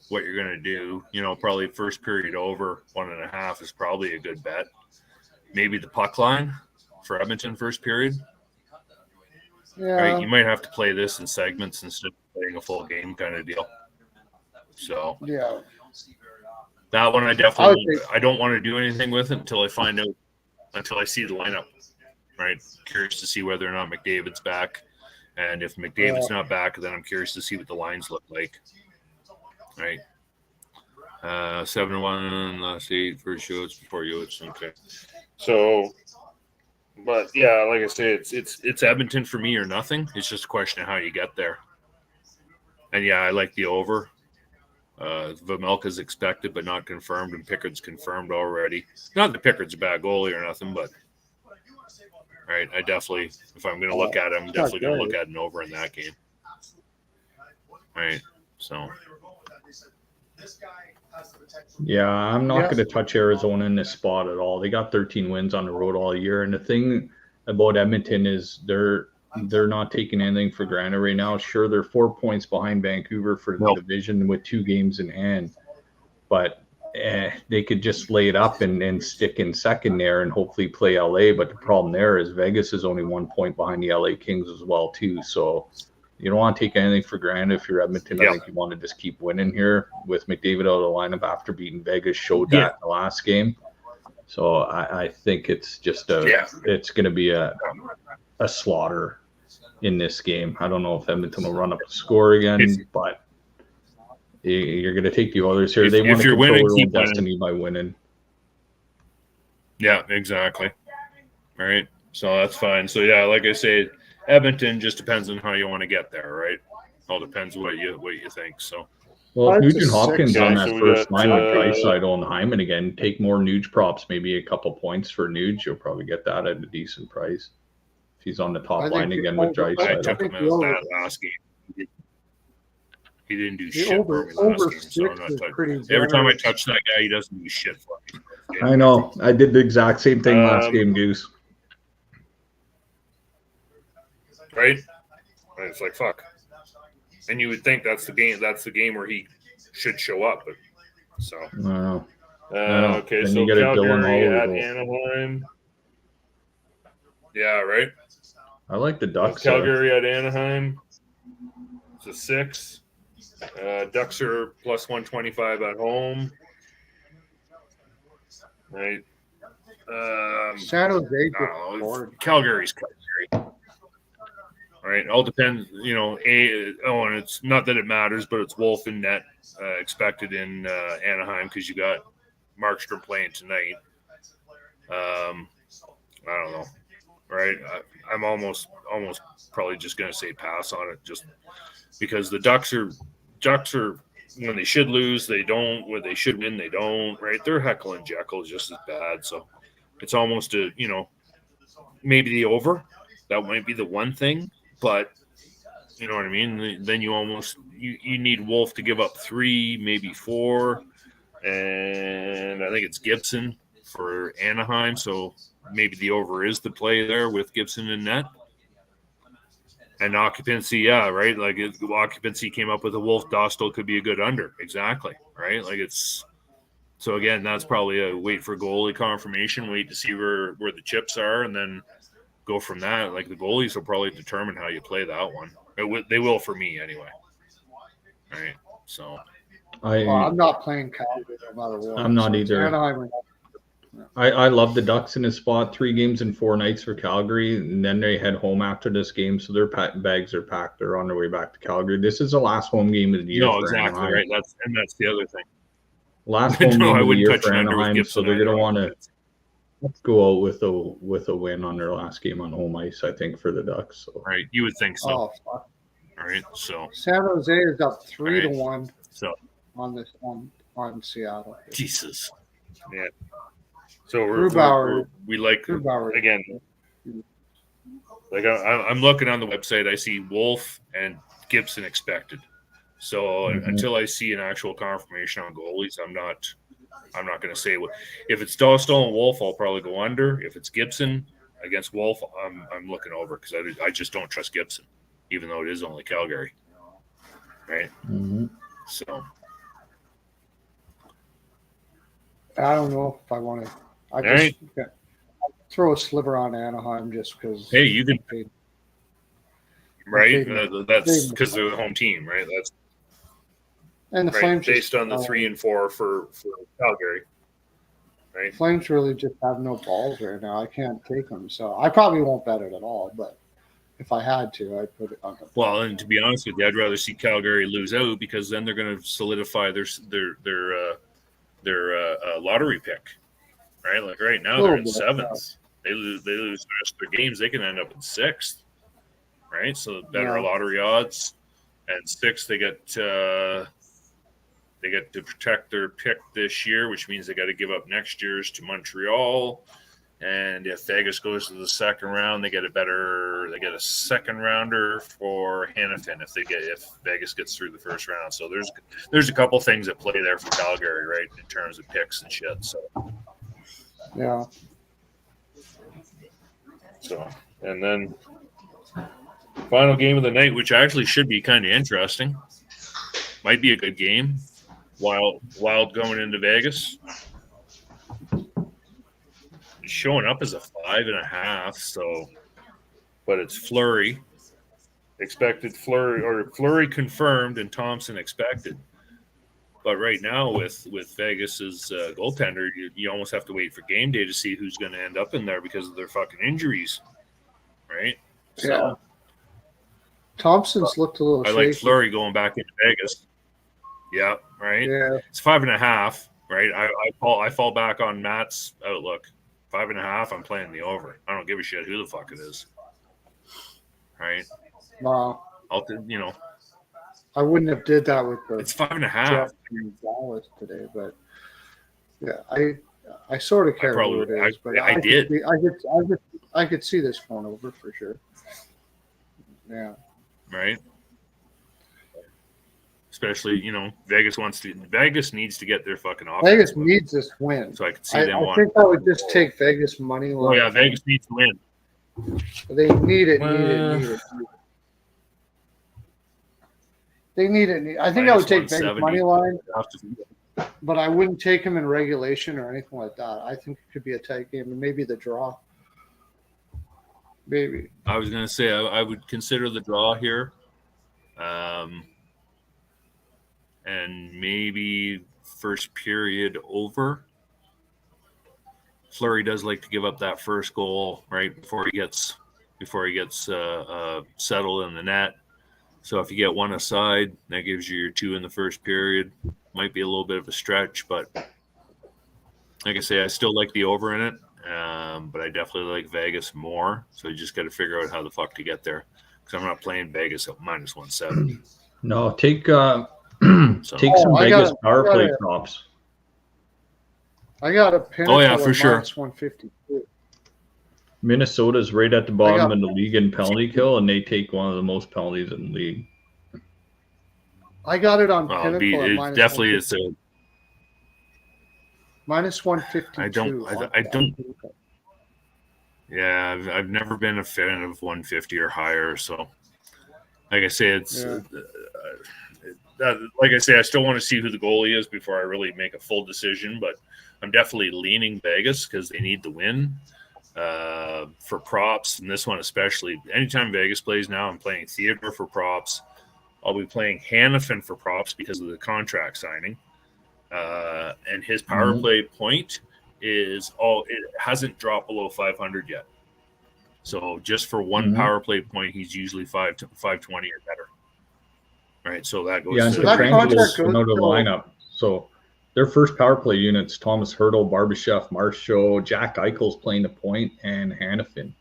what you're gonna do. Probably first period over 1.5 is probably a good bet. Maybe the puck line for Edmonton first period.
Yeah,
Right, you might have to play this in segments instead of playing a full game kind of deal. So
yeah.
that one I
I
definitely
would think-
I don't want to do anything with it until I see the lineup. Right, curious to see whether or not McDavid's back, and if McDavid's not back, then I'm curious to see what the lines look like. Right, 7-1 last 8 first shots before Yotes. Okay, so. But yeah, like I say, it's Edmonton for me or nothing. It's just a question of how you get there. And yeah, I like the over. Vamelka's expected but not confirmed, and Pickard's confirmed already. Not that Pickard's a bad goalie or nothing, but right, I definitely, if I'm going to look at it, I'm definitely going to look at an over in that game. Right, so
Yeah, I'm not
Yeah.
going to touch Arizona in this spot at all. They got 13 wins on the road all year, and the thing about Edmonton is they're not taking anything for granted right now. Sure, they're 4 points behind Vancouver for the division with 2 games in hand, but they could just lay it up and stick in second there and hopefully play LA. But the problem there is Vegas is only 1 point behind the LA Kings as well too. So you don't want to take anything for granted if you're Edmonton. I think you want to just keep winning here with McDavid out of the lineup after beating Vegas. Showed that in the last game. So I think it's just it's going to be a slaughter in this game. I don't know if Edmonton will run up the score again, but you're going to take the Oilers here. They want to control their own destiny by winning.
yeah, exactly. All right, so that's fine. So yeah, like I say, Edmonton just depends on how you want to get there, right? All depends what you think. So
Well, if
That's a
Nugent Hopkins
6.
on
Yeah,
that
so we
first
got,
line with Draisaitl and Hyman again, take more Nuge props, maybe a couple points for Nuge. You'll probably get that at a decent price. If he's on the
I
top
think
line
the
again with
over-
I
Draisaitl.
took him
think
as
the over-
that last game. He didn't do
The
shit
over
for me last game,
6
so I'm not
is
touching.
pretty.
Every time I
generous.
touch that guy, he doesn't do shit for me.
I know. I did the exact same thing last game, Goose.
Right? And it's like fuck. And you would think that's the game. That's the game where he should show up. But so
I don't know.
okay,
Then
so
you get a Dylan
Calgary
Holloway
at
goal.
Anaheim. Yeah, right.
I like the Ducks.
Calgary at Anaheim. It's a 6. Ducks are plus 125 at home. Right.
San Jose
I
just
don't know.
scored.
Calgary's Calgary. Right. All depends, and it's not that it matters, but it's Wolf in net expected in Anaheim because you got Markstrom playing tonight. I don't know. Right. I'm almost probably just going to say pass on it just because the Ducks are when they should lose, they don't. When they should win, they don't. Right. They're Heckle and Jekyll just as bad. So it's almost maybe the over. That might be the one thing. But you know what I mean? Then you almost you need Wolf to give up 3, maybe 4. And I think it's Gibson for Anaheim. So maybe the over is the play there with Gibson in net. And occupancy, yeah, right. Like occupancy came up with a Wolf. Dostal could be a good under, exactly, right. Like it's so again, that's probably a wait for goalie confirmation, wait to see where the chips are, and then go from that. Like the goalies will probably determine how you play that one. They will for me anyway, right? So
I'm not playing Calgary no matter what.
I'm not
So
either.
Anaheim,
I love the Ducks in a spot. 3 games in 4 nights for Calgary, and then they head home after this game, so their bags are packed. They're on their way back to Calgary. This is the last home game of the year.
no,
for
exactly
Anaheim.
right. That's the other thing.
Last home
No,
game
I
of the
wouldn't
year
touch
for
an under with
Anaheim, so
Gibson
they're going to
either.
want to go out with a win on their last game on home ice, I think, for the Ducks. So.
Right, you would think so.
oh, fuck.
All right, so
San Jose is up 3
Right.
to 1
so
on Seattle.
Jesus, yeah. So we like
Grubauer.
again. Like I'm looking on the website, I see Wolf and Gibson expected. So until I see an actual confirmation on goalies, I'm not going to say what. If it's Dostal and Wolf, I'll probably go under. If it's Gibson against Wolf, I'm looking over because I just don't trust Gibson, even though it is only Calgary, right?
Mm-hmm.
So
I don't know if I want to. I just
right.
throw a sliver on Anaheim just because.
Hey, you can right.
They-
That's because they're the home team, right? That's
And the
right.
Flames
Based on the 3 and 4 for Calgary, right?
Flames really just have no balls right now. I can't take them, so I probably won't bet it at all. But if I had to, I'd put it on the.
Well, and to be honest with you, I'd rather see Calgary lose out because then they're going to solidify their lottery pick, right? Like right now they're in 7th. They lose the rest of their games, they can end up in 6th, right? So better lottery odds, and 6th they get to protect their pick this year, which means they got to give up next year's to Montreal. And if Vegas goes to the second round, they get a second rounder for Hannafin if Vegas gets through the first round. So there's a couple things at play there for Calgary, right, in terms of picks and shit. So
Yeah.
So and then final game of the night, which actually should be kind of interesting, might be a good game. Wild going into Vegas. Showing up as a 5.5, so but it's Fleury. Expected Fleury confirmed and Thompson expected. But right now with Vegas's goaltender, you almost have to wait for game day to see who's going to end up in there because of their fucking injuries, right? So,
Yeah. Thompson's looked a little.
I like Fleury going back into Vegas. Yeah, right.
Yeah.
It's 5.5, right? I fall back on Matt's outlook. 5.5. I'm playing the over. I don't give a shit who the fuck it is. Right?
Wow. I wouldn't have did that with the
It's 5.5.
Jeff in Dallas today, but yeah, I sort of care who it is, but
I did.
I could see this going over for sure. Yeah.
Right. Especially, Vegas needs to get their fucking offense.
Vegas needs this win.
So I could see them
I think I would just take Vegas money line.
Oh yeah, Vegas needs to win.
They need it. They need it. I think I would take Vegas money line, but I wouldn't take him in regulation or anything like that. I think it could be a tight game and maybe the draw. Maybe.
I was going to say I would consider the draw here. And maybe first period over. Fleury does like to give up that first goal right before he gets settled in the net. So if you get one aside, that gives you your 2 in the first period. Might be a little bit of a stretch, but like I say, I still like the over in it. But I definitely like Vegas more. So you just got to figure out how the fuck to get there. Because I'm not playing Vegas at -170.
No, take some Vegas power play props.
I got a Pinnacle
for sure.
-152.
Minnesota's right at the bottom of the league in penalty kill, and they take one of the most penalties in the league.
I got it on Pinnacle at
definitely is a
-152.
I don't. Yeah, I've never been a fan of 150 or higher, so Like I say, it's
Yeah.
like I say, I still want to see who the goalie is before I really make a full decision. But I'm definitely leaning Vegas because they need the win for props, and this one especially. Anytime Vegas plays now, I'm playing Theodore for props. I'll be playing Hannafin for props because of the contract signing, and his power play point it hasn't dropped below 500 yet. So just for one power play point, he's usually 520 or better. Right, so that goes.
Yeah, and
So that
Petrangelo
contract
out of the
goes
lineup. So their first power play units: Thomas Hertl, Barbashev, Marchand, Jack Eichel's playing the point, and Hannafin.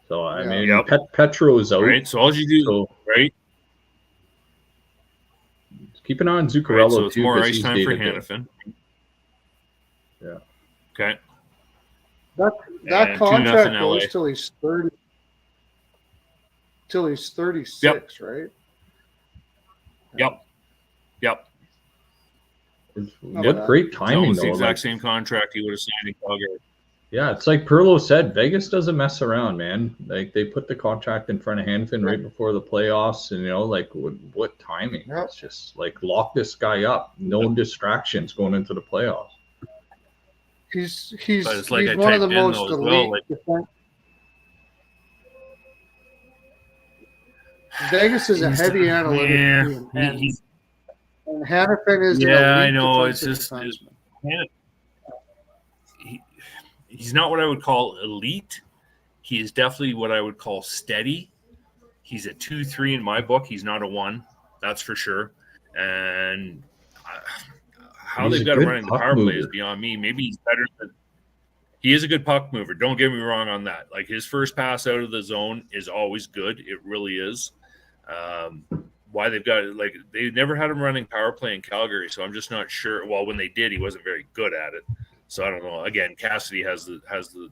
So I mean,
Yep.
Petro is out.
Right, so all you do,
So
right?
keep an eye on
Right,
Zuccarello
so it's
too,
more
because
ice
he's
time for
day-to-day.
Hannafin.
Yeah.
Okay.
that
And 2-0
contract
LA.
goes till he's 30. Till he's 36, right?
Yep.
Good, great
So
timing
it's the
though.
exact
Like,
same contract he would have signed in Calgary.
yeah, it's like Pearlo said, Vegas doesn't mess around, man. Like they put the contract in front of Hannafin right before the playoffs, and like what timing?
Yep.
It's just like lock this guy up. No distractions going into the playoffs.
He's
But it's like
he's
I
one of the
typed in,
most
though, as
elite.
well, like-
Vegas is a
He's-
heavy analytic
yeah,
team,
he's-
and Hannafin is an
Yeah,
elite
I know. It's
defensive
just
defenseman.
he's not what I would call elite. He is definitely what I would call steady. He's a 2-3 in my book. He's not a 1. That's for sure. And how
He's
they've
a
got him
good
running the
puck
power play
mover.
is beyond me. Maybe he's better than he is a good puck mover. Don't get me wrong on that. Like his first pass out of the zone is always good. It really is. Why they've got like they never had him running power play in Calgary, so I'm just not sure. Well, when they did, he wasn't very good at it. So I don't know. Again, Cassidy has the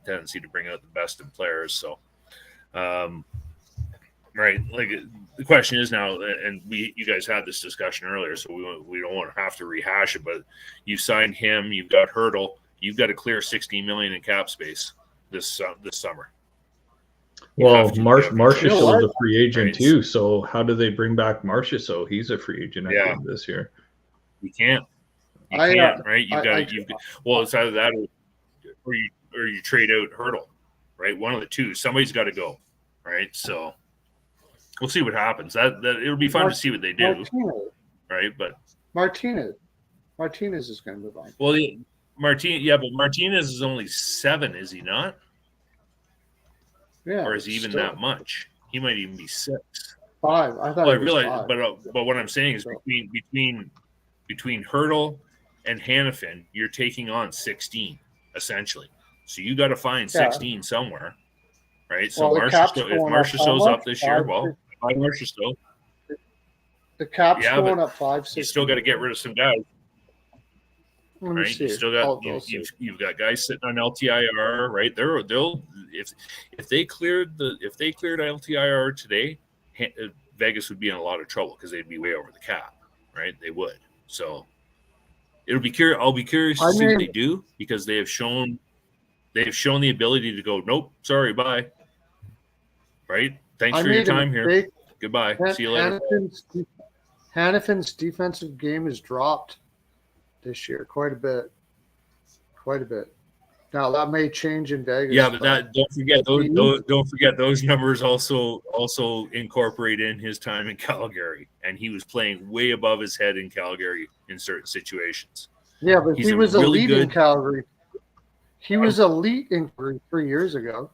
tendency to bring out the best in players. So, right, like the question is now, and you guys had this discussion earlier, so we don't want to have to rehash it. But you signed him. You've got Hertl. You've got to clear $16 million in cap space this summer.
Well, Marchessault's a free agent
Right.
too. So how do they bring back Marchessault? He's a free agent at the
Yeah.
end of this year.
You can't. You
I,
can't, right?
I-
Well, it's either that or you trade out Hertl, right? One of the two. Somebody's got to go, right? So we'll see what happens. That it'll be fun to see what they do,
Martinez.
right? But
Martinez is going to move on.
well, but Martinez is only 7, is he not?
Yeah,
Or is he even
still
that much? He might even be 6.
5. I thought
Well, I
it was
realize,
5.
but what I'm saying is between Hertl and Hannafin, you're taking on 16 essentially. So you got to find 16 somewhere, right? So
Well, the cap's
if
going up
Marchessault's
how
up this year, well, buy Marchessault.
The cap's
Yeah,
going
but
up 5, 6.
You still got to get rid of some guys,
Let me
right?
see.
You still got
I'll see.
you've got guys sitting on LTIR, right? They'll if they cleared LTIR today, Vegas would be in a lot of trouble because they'd be way over the cap, right? They would. So it'll be curious. I'll be curious to see what they do because they have shown the ability to go, nope, sorry, bye. Right? Thanks for your time here. Goodbye. See you later.
Hannafin's defensive game has dropped this year quite a bit. Now that may change in Vegas.
Yeah, but don't forget those numbers also incorporate in his time in Calgary, and he was playing way above his head in Calgary in certain situations.
Yeah, but
He's
he was
really
elite in
good-
Calgary. He was elite in 3 years ago.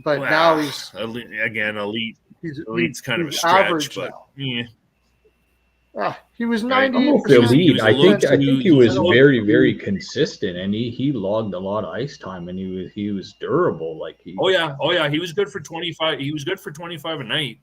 But now he's
elite. Elite's kind of a
he's
stretch,
average
but
now.
yeah.
He was
Right.
98%.
Elite. I think he was
little-
very, very consistent, and he logged a lot of ice time, and he was durable. Like
Oh yeah. He was good for 25. He was good for 25 a night,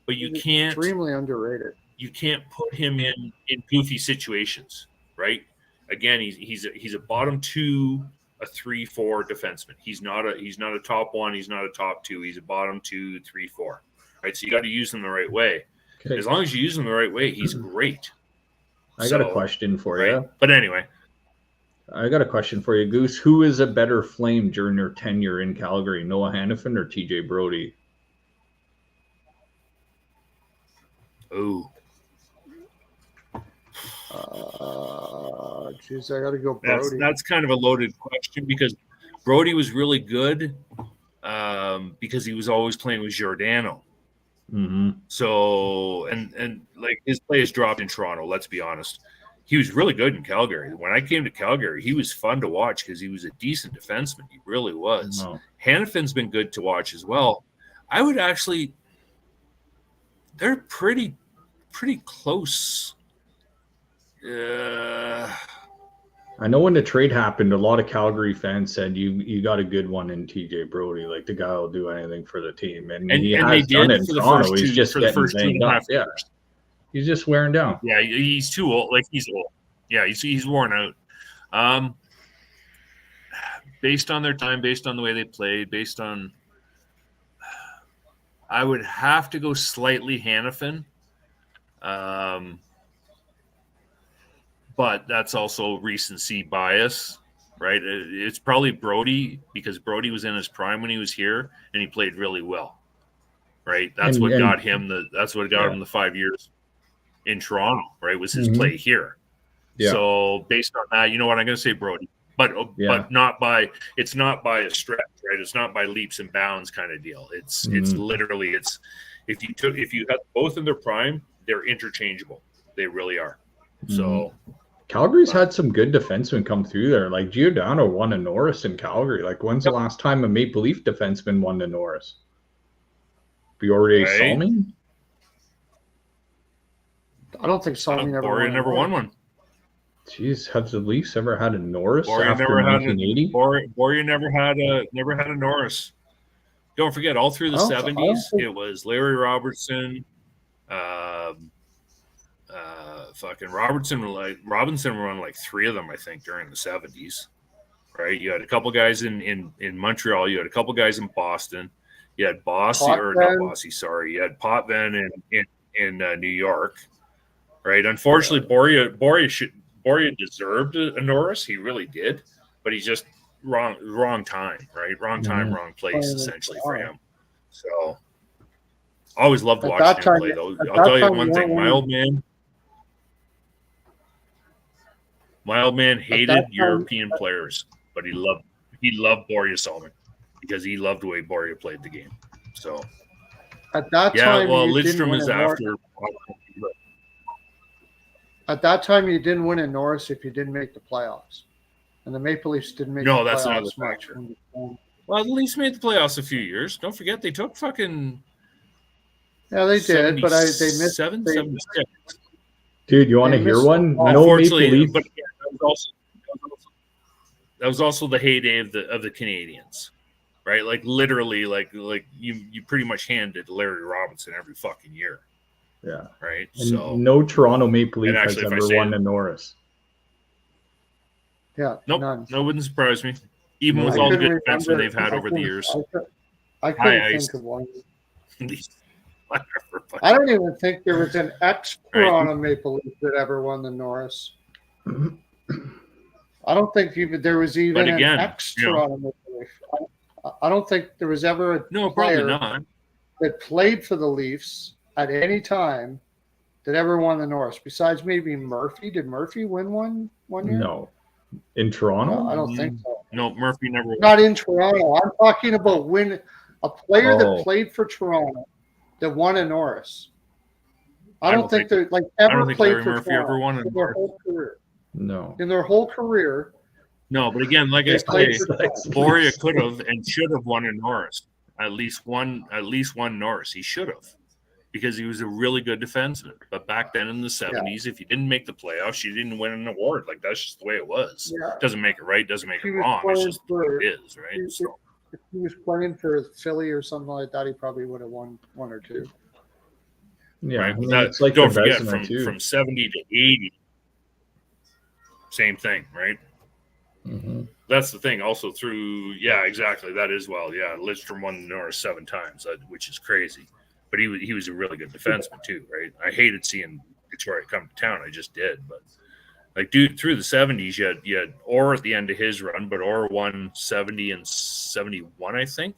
but you can't
extremely underrated.
you can't put him in goofy situations, right? Again, he's a bottom 2, a 3-4 defenseman. He's not a top 1. He's not a top 2. He's a bottom 2, 3, 4. Right. So you got to use him the right way.
Okay.
As long as you use him the right way, he's great.
I got a question for you.
But anyway,
I got a question for you, Goose. Who is a better Flame during their tenure in Calgary, Noah Hannafin or TJ Brody?
Oh,
Geez, I got to go Brody.
that's kind of a loaded question because Brody was really good because he was always playing with Giordano.
Mm-hmm.
So and like his play has dropped in Toronto. Let's be honest. He was really good in Calgary. When I came to Calgary, he was fun to watch because he was a decent defenseman. He really was.
No.
Hannafin's been good to watch as well. I would actually, they're pretty close.
I know when the trade happened, a lot of Calgary fans said you got a good one in TJ Brody, like the guy will do anything for the team, and he
they
has done
did
it in
for the
Toronto.
first
He's just
for the
getting
first two and
banged
a
up.
half
Yeah,
years.
he's just wearing down.
Yeah, he's too old. Like he's old. Yeah, he's worn out. Based on their time, based on the way they played, based on, I would have to go slightly Hannafin. But that's also recency bias, right? It's probably Brody because Brody was in his prime when he was here and he played really well, right? That's what got him him the 5 years in Toronto, right? Was his play here.
Yeah.
So based on that, you know what, I'm going to say Brody, but not by a stretch, right? It's not by leaps and bounds kind of deal. It's literally if you have both in their prime, they're interchangeable. They really are. So
Calgary's had some good defensemen come through there. Like Giordano won a Norris in Calgary. Like when's the last time a Maple Leaf defenseman won a Norris? Biore Salming?
I don't think Salming
never won one.
Jeez, have the Leafs ever had a Norris
Boria
after 1980?
Boria never had a Norris. Don't forget, all through the 70s, it was Larry Robertson, fucking Robinson won like three of them, I think, during the 70s. Right? You had a couple guys in Montreal. You had a couple guys in Boston. You had You had Potvin in New York. Right? Unfortunately, Boria deserved a Norris. He really did, but he's just wrong time. Right? Wrong time, wrong place, essentially for him. So, I always loved watching him play. Though I'll tell you one thing: Mild man hated European players, but he loved Boria Salming because he loved the way Boria played the game. So
at that time,
Lidstrom is after.
At that time, you didn't win a Norris if you didn't make the playoffs, and the Maple Leafs didn't make.
No,
the
that's
playoffs
not the
much.
factor. Well, the Leafs made the playoffs a few years. Don't forget they took fucking.
Yeah, they did, but they missed
76.
Dude, you want to hear one?
Unfortunately, but that was also the heyday of the Canadians, right? Like literally, like you pretty much handed Larry Robinson every fucking year.
Yeah.
Right.
And
so
no Toronto Maple Leaf has ever won a Norris.
Yeah.
Nope.
None.
No, wouldn't surprise me. Even with all the good defensemen they've had over the years.
I couldn't think of one.
Whatever.
I don't even think there was an ex-Toronto Maple Leaf that ever won the Norris. I don't think there was even an ex-Toronto Maple Leaf. I don't think there was ever a player that played for the Leafs at any time that ever won the Norris. Besides maybe Murphy. Did Murphy win one year?
No. In Toronto?
No, I don't think so.
No, Murphy never won.
Not in Toronto. I'm talking about when a player that played for Toronto that won a Norris. I don't think they ever played for
Murphy
Toronto
ever won
in their whole career.
No.
In their whole career.
No, but again, like I say, Boria could have and should have won a Norris. At least one Norris. He should have. Because he was a really good defenseman. But back then in the 70s, if you didn't make the playoffs, you didn't win an award. Like, that's just the way it was.
Yeah.
Doesn't make it right, doesn't make it wrong. It's just the way it is, right?
If he was playing for Philly or something like that, he probably would have won one or two.
Yeah,
right?
I mean, it's like
don't forget, from 70 to 80, same thing, right?
Mm-hmm.
That's the thing. Also exactly. That is Lidstrom won the Norris 7 times, which is crazy. But he was a really good defenseman too, right? I hated seeing Detroit come to town. I just did. But like, dude, through the 70s, you had Orr at the end of his run, but Orr won 70 and 71, I think.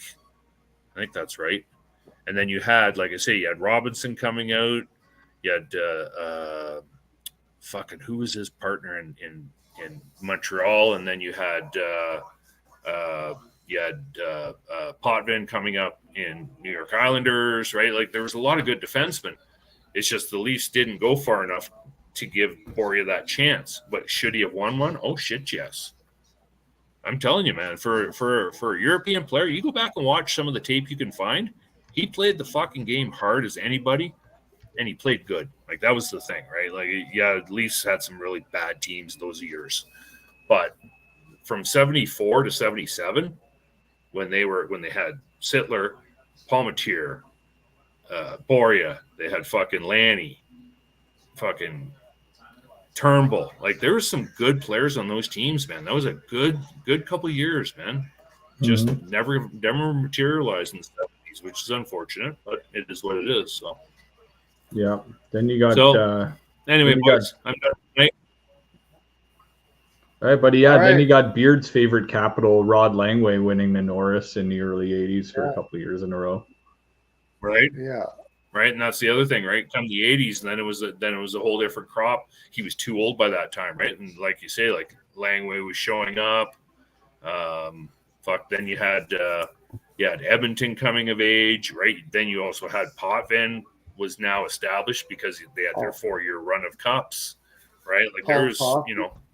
I think that's right. And then you had, like I say, you had Robinson coming out. You had fucking who was his partner in Montreal, and then you had Potvin coming up in New York Islanders, right? Like there was a lot of good defensemen. It's just the Leafs didn't go far enough to give Borja that chance. But should he have won one? Oh shit, yes. I'm telling you, man, for a European player, you go back and watch some of the tape you can find. He played the fucking game hard as anybody, and he played good. Like that was the thing, right? Like, yeah, the Leafs had some really bad teams those years, but from 74 to 77, when they had Sittler, Palmatier, Borja, they had fucking Lanny, fucking Turnbull. Like there were some good players on those teams, man. That was a good couple of years, man. Just never materialized in the 70s, which is unfortunate, but it is what it is. So
yeah. Then you got
anyway, boys, I'm done tonight.
All right, buddy. Yeah,
All
then
right.
you got Beard's favorite capital, Rod Langway, winning the Norris in the early 80s for a couple of years in a row.
Right?
Yeah.
Right, and that's the other thing, right? Come the 80s, and then it was a whole different crop. He was too old by that time, right? And like you say, like Langway was showing up. Then you had Edmonton coming of age, right? Then you also had Potvin was now established because they had their 4-year run of cups, right? Like there was,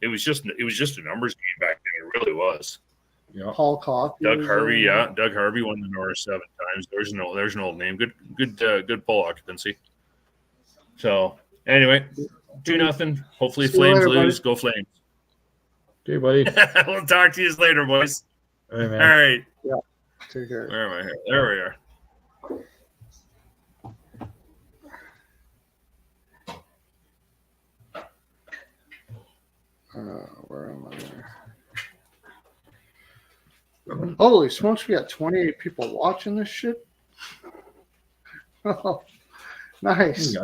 it was just a numbers game back then. It really was.
Yeah.
Paul Coffey.
Doug Harvey, Doug Harvey won the Norris 7 times. There's an old name. Good poll occupancy. So anyway, 2-0. Hopefully Flames lose. Go Flames.
Okay, buddy.
We'll talk to you later, boys.
All right, man.
All right.
Yeah. Take care.
Where am I here? There we are.
Where am I there? Holy smokes, we got 28 people watching this shit. Oh, nice.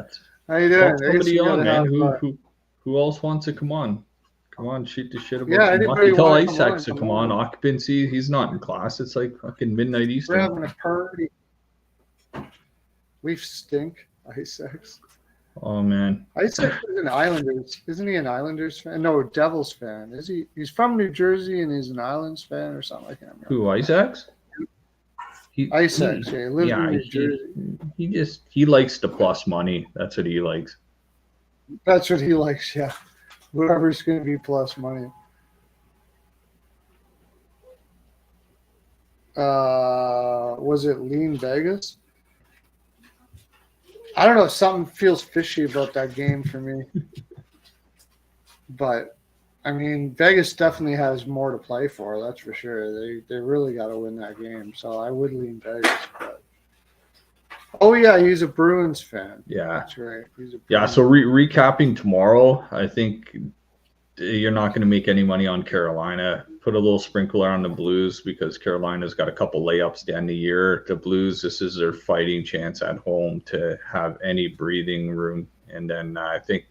How you doing?
Somebody on, man. Who else wants to come on? Come on, shoot the shit about
anybody
tell
wanna
Isaacs to come on. Occupancy, he's not in class. It's like fucking midnight Eastern.
We're having a party. We stink, Isaacs.
Oh man.
Isaacs is an Islanders. Isn't he an Islanders fan? No, Devils fan. Is he? He's from New Jersey and he's an Islands fan or something like that.
Who, Isaacs?
Isaacs, he lives in New Jersey.
He likes the plus money. That's what he likes.
That's what he likes, yeah. Whoever's going to be plus money. Was it Lean Vegas? I don't know. Something feels fishy about that game for me. But, I mean, Vegas definitely has more to play for. That's for sure. They really got to win that game. So I would lean Vegas. But... Oh, yeah. He's a Bruins fan.
Yeah.
That's right.
Yeah. So recapping tomorrow, I think you're not going to make any money on Carolina. Put a little sprinkler on the Blues because Carolina's got a couple layups to end the year. The Blues, this is their fighting chance at home to have any breathing room. And then I think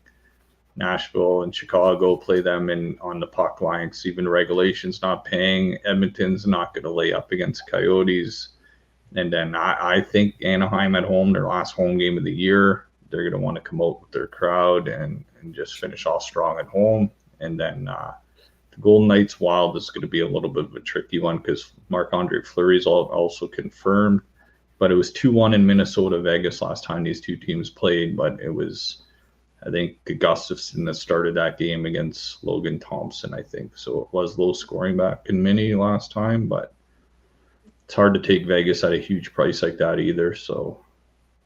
Nashville and Chicago play them on the puck line. Even regulation's not paying. Edmonton's not going to lay up against Coyotes. And then I think Anaheim at home, their last home game of the year, they're going to want to come out with their crowd and just finish off strong at home. And then the Golden Knights Wild is going to be a little bit of a tricky one because Marc-Andre Fleury's also confirmed. But it was 2-1 in Minnesota, Vegas last time these two teams played. But it was, I think, Gustafsson that started that game against Logan Thompson, I think. So it was low scoring back in Mini last time. But it's hard to take Vegas at a huge price like that either. So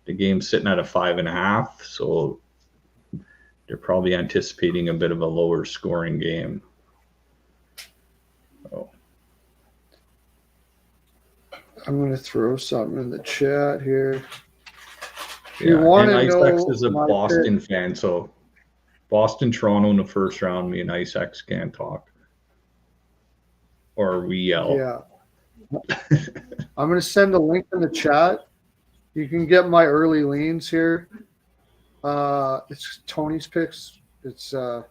the game's sitting at a 5.5. So they're probably anticipating a bit of a lower scoring game. Oh.
I'm going to throw something in the chat here.
Yeah, and Isaacs is a Boston fan, so Boston, Toronto in the first round, me and Isaacs can't talk. Or we yell.
Yeah. I'm going to send a link in the chat. You can get my early leans here. It's Tony's Picks. It's a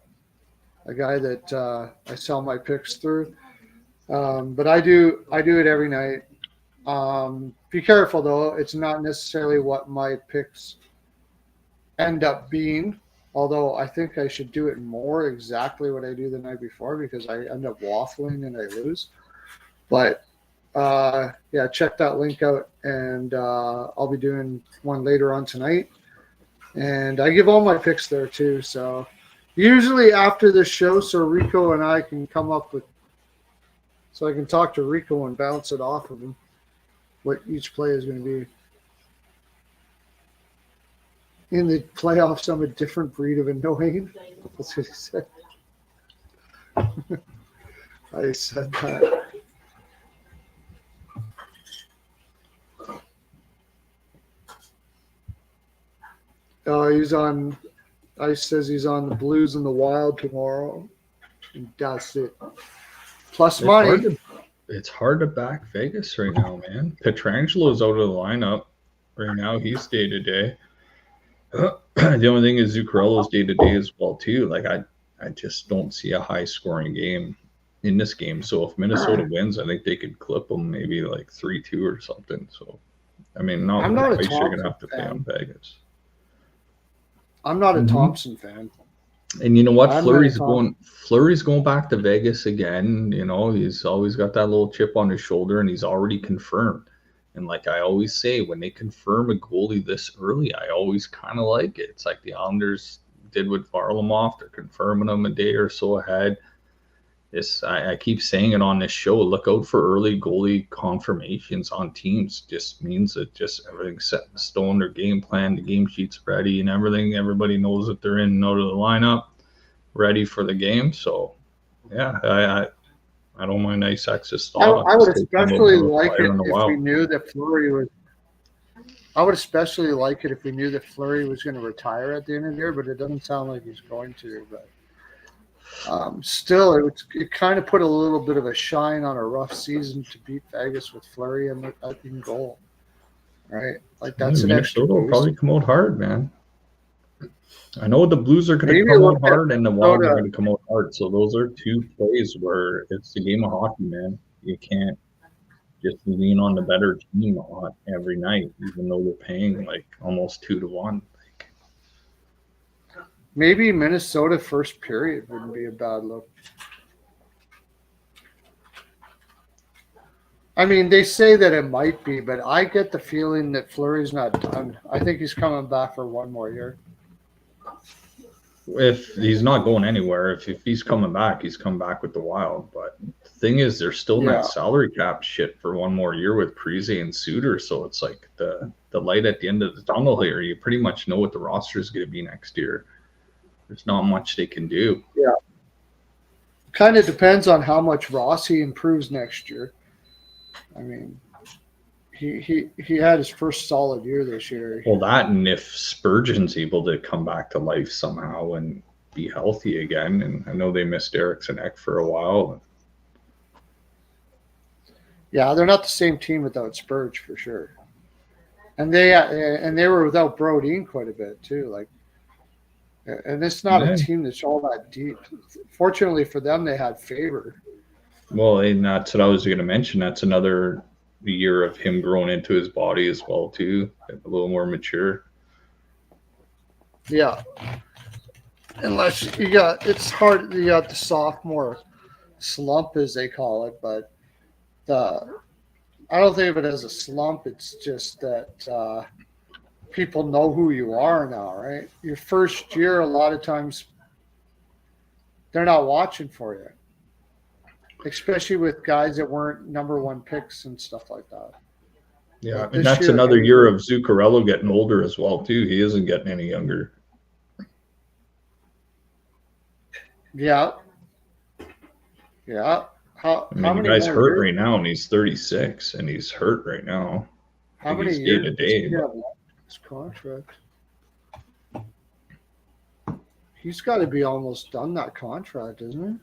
guy that I sell my picks through. But I do it every night. Be careful though. It's not necessarily what my picks end up being. Although I think I should do it more exactly what I do the night before because I end up waffling and I lose. But yeah, check that link out, and I'll be doing one later on tonight. And I give all my picks there too. So usually after the show, so Rico and I can come up with, so I can talk to Rico and bounce it off of him, what each play is going to be. In the playoffs, I'm a different breed of annoying. That's what he said. I said that. He's on. Ice says he's on the Blues and the Wild tomorrow, and that's it. Plus money.
It's hard to back Vegas right now, man. Petrangelo's out of the lineup right now. He's day to day. The only thing is Zuccarello's day to day as well too. Like I just don't see a high scoring game in this game. So if Minnesota wins, I think they could clip them maybe like 3-2 or something. So I mean,
I'm not a
price you're gonna
Thompson
have to pay
fan.
on Vegas.
I'm not a Thompson fan.
And you know what?
I'm
Fleury's going back to Vegas again. You know, he's always got that little chip on his shoulder, and he's already confirmed. And like I always say, when they confirm a goalie this early, I always kind of like it. It's like the Islanders did with Varlamov. They're confirming him a day or so ahead. I keep saying it on this show. Look out for early goalie confirmations on teams. Just means that just everything's set in stone. Their game plan, the game sheet's ready, and everything. Everybody knows that they're in and out of the lineup, ready for the game. So, yeah, I don't mind nice access.
I would especially like it if we knew that Fleury was. I would especially like it if we knew that Fleury was going to retire at the end of the year, but it doesn't sound like he's going to. But still, it kind of put a little bit of a shine on a rough season to beat Vegas with Fleury and in goal, right? Like that's an extra
Minnesota will
boost.
probably come out hard, man. I know the Blues are going to come out hard, and the Wild are going to come out hard. So those are two plays where it's a game of hockey, man. You can't just lean on the better team every night, even though they're paying like almost 2-1.
Maybe Minnesota first period wouldn't be a bad look. I mean, they say that it might be, but I get the feeling that Fleury's not done. I think he's coming back for one more year.
If he's not going anywhere, if he's coming back, he's come back with the Wild. But the thing is, they're still in that salary cap shit for one more year with Parise and Suter. So it's like the light at the end of the tunnel here. You pretty much know what the roster is going to be next year. There's not much they can do.
Yeah. Kind of depends on how much Rossi improves next year. I mean, he had his first solid year this year.
Well, that, and if Spurgeon's able to come back to life somehow and be healthy again, and I know they missed Eriksson Ek for a while.
Yeah, they're not the same team without Spurge for sure. And they were without Brodin quite a bit too. Like, and it's not a team that's all that deep. Fortunately for them, they had Faber.
Well, and that's what I was going to mention. That's another year of him growing into his body as well too, a little more mature.
Yeah. Unless it's hard. You got the sophomore slump, as they call it, but I don't think of it as a slump. It's just that people know who you are now, right? Your first year, a lot of times, they're not watching for you, especially with guys that weren't number one picks and stuff like that.
Yeah, and that's another year of Zuccarello getting older as well too. He isn't getting any younger.
Yeah. Yeah. How many
the guy's hurt
years?
right now, and he's 36, and he's hurt right now.
How many years
day to day?
His contract. He's got to be almost done that contract, isn't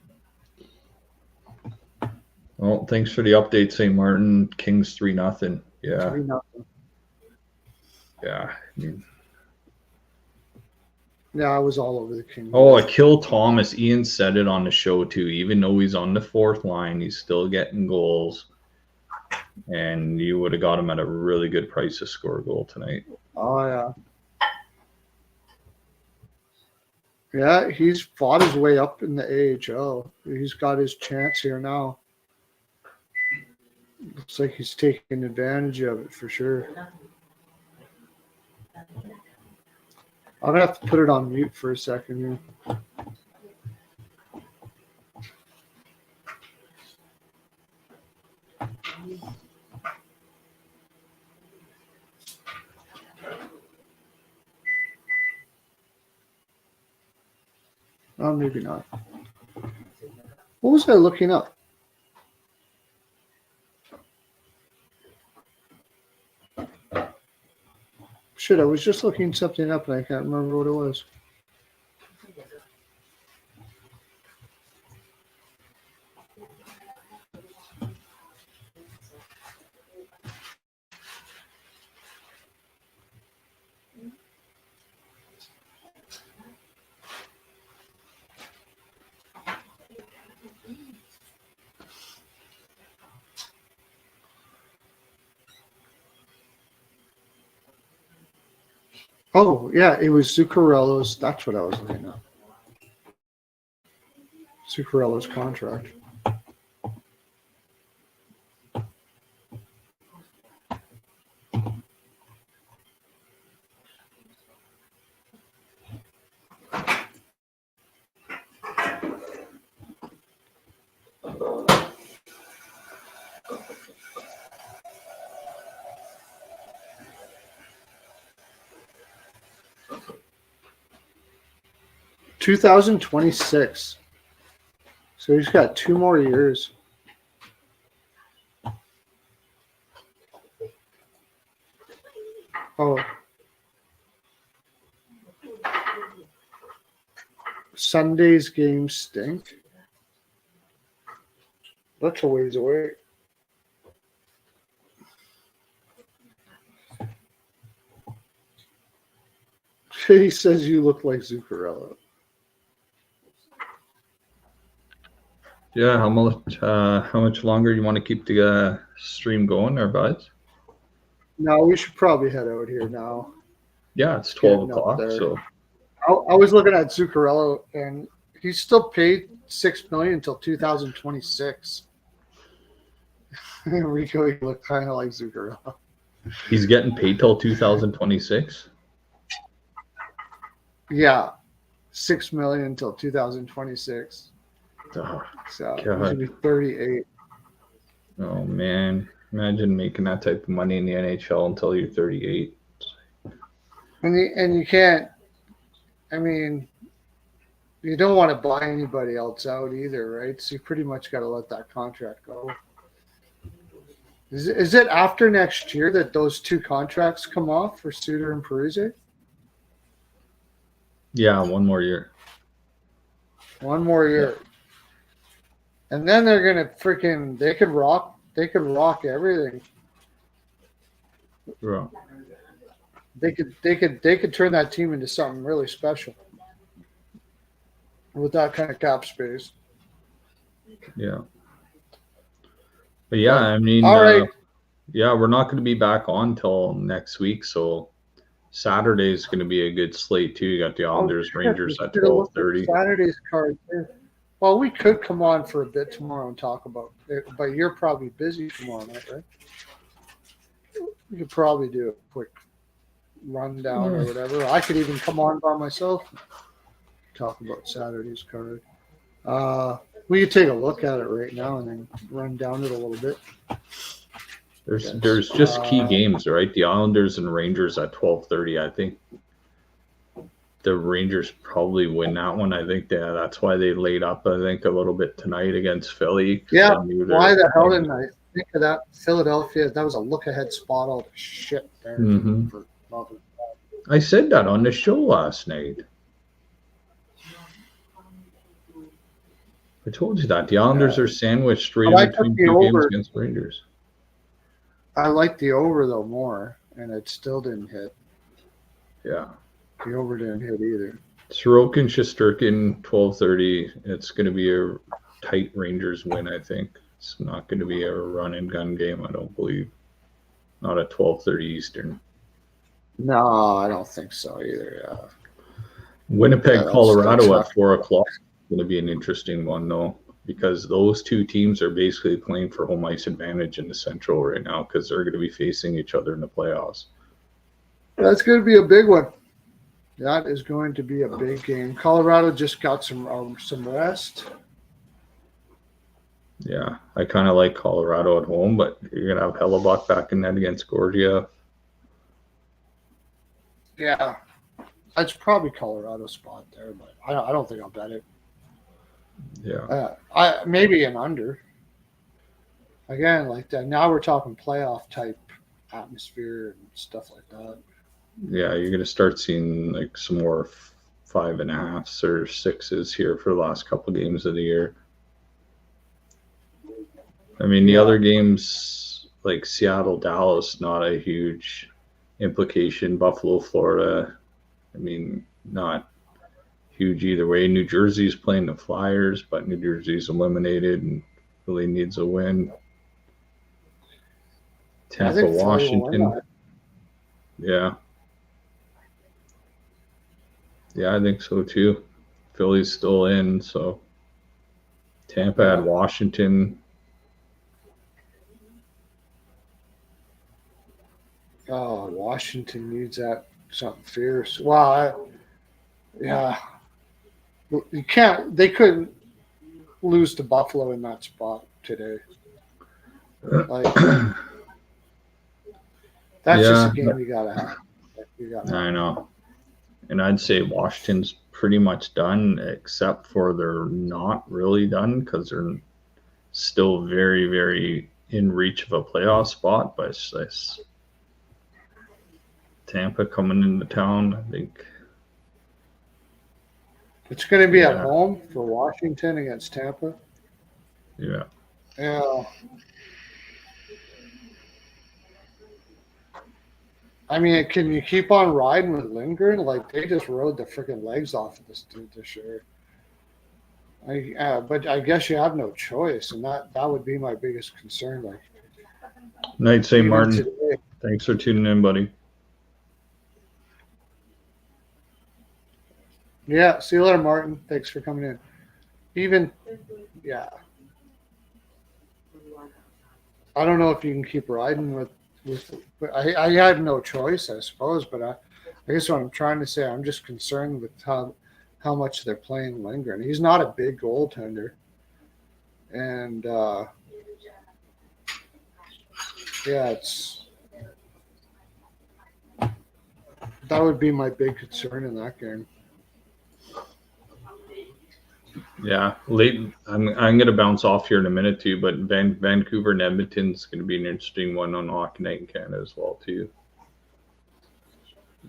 he?
Well, thanks for the update, St. Martin. Kings 3-0. Yeah.
3-0.
Yeah. I mean,
yeah, I was all over the Kings.
Oh, Akil Thomas. Ian said it on the show too. Even though he's on the fourth line, he's still getting goals. And you would have got him at a really good price to score a goal tonight.
Oh, yeah. Yeah, he's fought his way up in the AHL. He's got his chance here now. Looks like he's taking advantage of it for sure. I'm gonna have to put it on mute for a second here. Oh, maybe not. What was I looking up? Shit, I was just looking something up and I can't remember what it was. Oh, yeah, it was Zuccarello's. That's what I was looking at. Zuccarello's contract. $2026. So he's got 2 more years. Oh. Sunday's games stink. That's a ways away. He says you look like Zuccarello.
Yeah, how much longer you want to keep the stream going, or buds?
No, we should probably head out here now.
Yeah, it's 12
Getting up
o'clock.
there.
So
I was looking at Zuccarello, and he's still paid $6 million until 2026. Rico, he looked kind of like Zuccarello.
he's getting paid till 2026.
Yeah, $6 million until 2026.
Oh,
So he's
God.
gonna be 38.
Oh man, imagine making that type of money in the NHL until you're 38.
And you can't. I mean, you don't want to buy anybody else out either, right? So you pretty much got to let that contract go. Is it after next year that those 2 contracts come off for Suter and Parise?
Yeah, 1 more year.
1 more year. And then they're gonna freaking they could rock everything.
Yeah.
They could turn that team into something really special with that kind of cap space.
Yeah. But yeah, I mean,
all right.
Yeah, we're not going to be back on till next week, so Saturday is going to be a good slate too. You got the Islanders, Rangers at 12:30.
Saturday's card. Well, we could come on for a bit tomorrow and talk about it, but you're probably busy tomorrow night, right? We could probably do a quick rundown or whatever. I could even come on by myself and talk about Saturday's card. We could take a look at it right now and then run down it a little bit.
There's just key games, right? The Islanders and Rangers at 12:30. I think the Rangers probably win that one. I think that's why they laid up, I think, a little bit tonight against Philly.
Yeah, why the hell didn't I think of that? Philadelphia, that was a look-ahead spot, all the shit there.
Mhm. I said that on the show last night. I told you that. The Islanders are sandwiched right in between 2 games against Rangers.
I like the over, though, more, and it still didn't hit.
Yeah.
The over didn't hit either.
Sorokin, Shesterkin, 12:30. It's going to be a tight Rangers win, I think. It's not going to be a run-and-gun game, I don't believe. Not at 12:30 Eastern.
No, I don't think so either.
Winnipeg,
that's
Colorado
not-
at 4:00 is going to be an interesting one, though, because those two teams are basically playing for home ice advantage in the Central right now because they're going to be facing each other in the playoffs.
That's going to be a big one. That is going to be a big game. Colorado just got some rest.
Yeah, I kind of like Colorado at home, but you're going to have Hellebuck back in net against Gorgia.
Yeah, that's probably Colorado's spot there, but I don't think I'll bet it.
Yeah.
I maybe an under. Again, like that. Now we're talking playoff type atmosphere and stuff like that.
Yeah, you're going to start seeing like some more 5.5s or 6s here for the last couple games of the year. I mean, the other games like Seattle, Dallas, not a huge implication. Buffalo, Florida, I mean, not huge either way. New Jersey's playing the Flyers, but New Jersey's eliminated and really needs a win. Tampa, Washington. Yeah. Yeah, I think so too. Philly's still in, so Tampa at Washington.
Oh, Washington needs that something fierce. Wow, yeah. You can't. They couldn't lose to Buffalo in that spot today. Like that's just a game you gotta have.
I know. And I'd say Washington's pretty much done, except for they're not really done because they're still very, very in reach of a playoff spot. But it's Tampa coming into town, I think.
It's going to be at home for Washington against Tampa.
Yeah.
Yeah. I mean, can you keep on riding with Lindgren? Like, they just rode the freaking legs off of this dude this year. But I guess you have no choice, and that would be my biggest concern. Like,
Night, St. Martin.
Today.
Thanks for tuning in, buddy.
Yeah, see you later, Martin. Thanks for coming in. Yeah. I don't know if you can keep riding with I have no choice, I suppose, but I guess what I'm trying to say, I'm just concerned with how much they're playing Lindgren. He's not a big goaltender. And that would be my big concern in that game.
Yeah, I'm going to bounce off here in a minute too, but Vancouver and Edmonton's going to be an interesting one on Hockey Night in Canada as well too.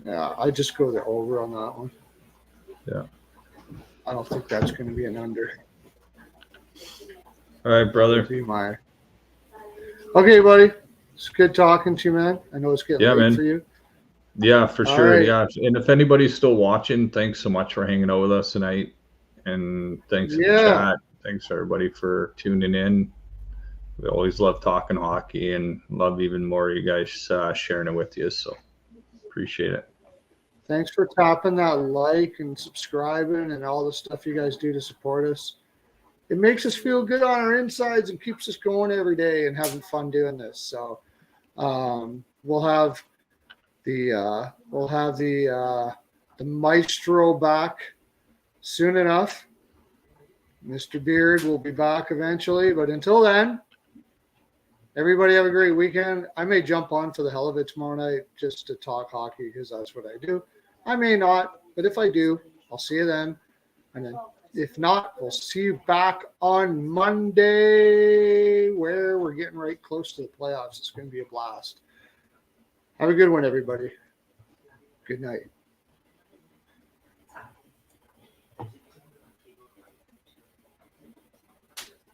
Yeah, I just go the over on that one.
Yeah,
I don't think that's going to be an under.
All right, brother.
Be my okay, buddy. It's good talking to you, man. I know it's getting late for you.
Yeah, for sure.
Right.
Yeah, and if anybody's still watching, thanks so much for hanging out with us tonight. And thanks in the chat. Thanks everybody for tuning in. We always love talking hockey and love even more you guys sharing it with you. So appreciate it.
Thanks for tapping that like and subscribing and all the stuff you guys do to support us. It makes us feel good on our insides and keeps us going every day and having fun doing this. So we'll have the maestro back soon enough. Mr. Beard will be back eventually, but until then, everybody have a great weekend. I may jump on for the hell of it tomorrow night just to talk hockey because that's what I do. I may not, but if I do, I'll see you then. And then if not, we'll see you back on Monday where we're getting right close to the playoffs. It's going to be a blast. Have a good one, everybody. Good night.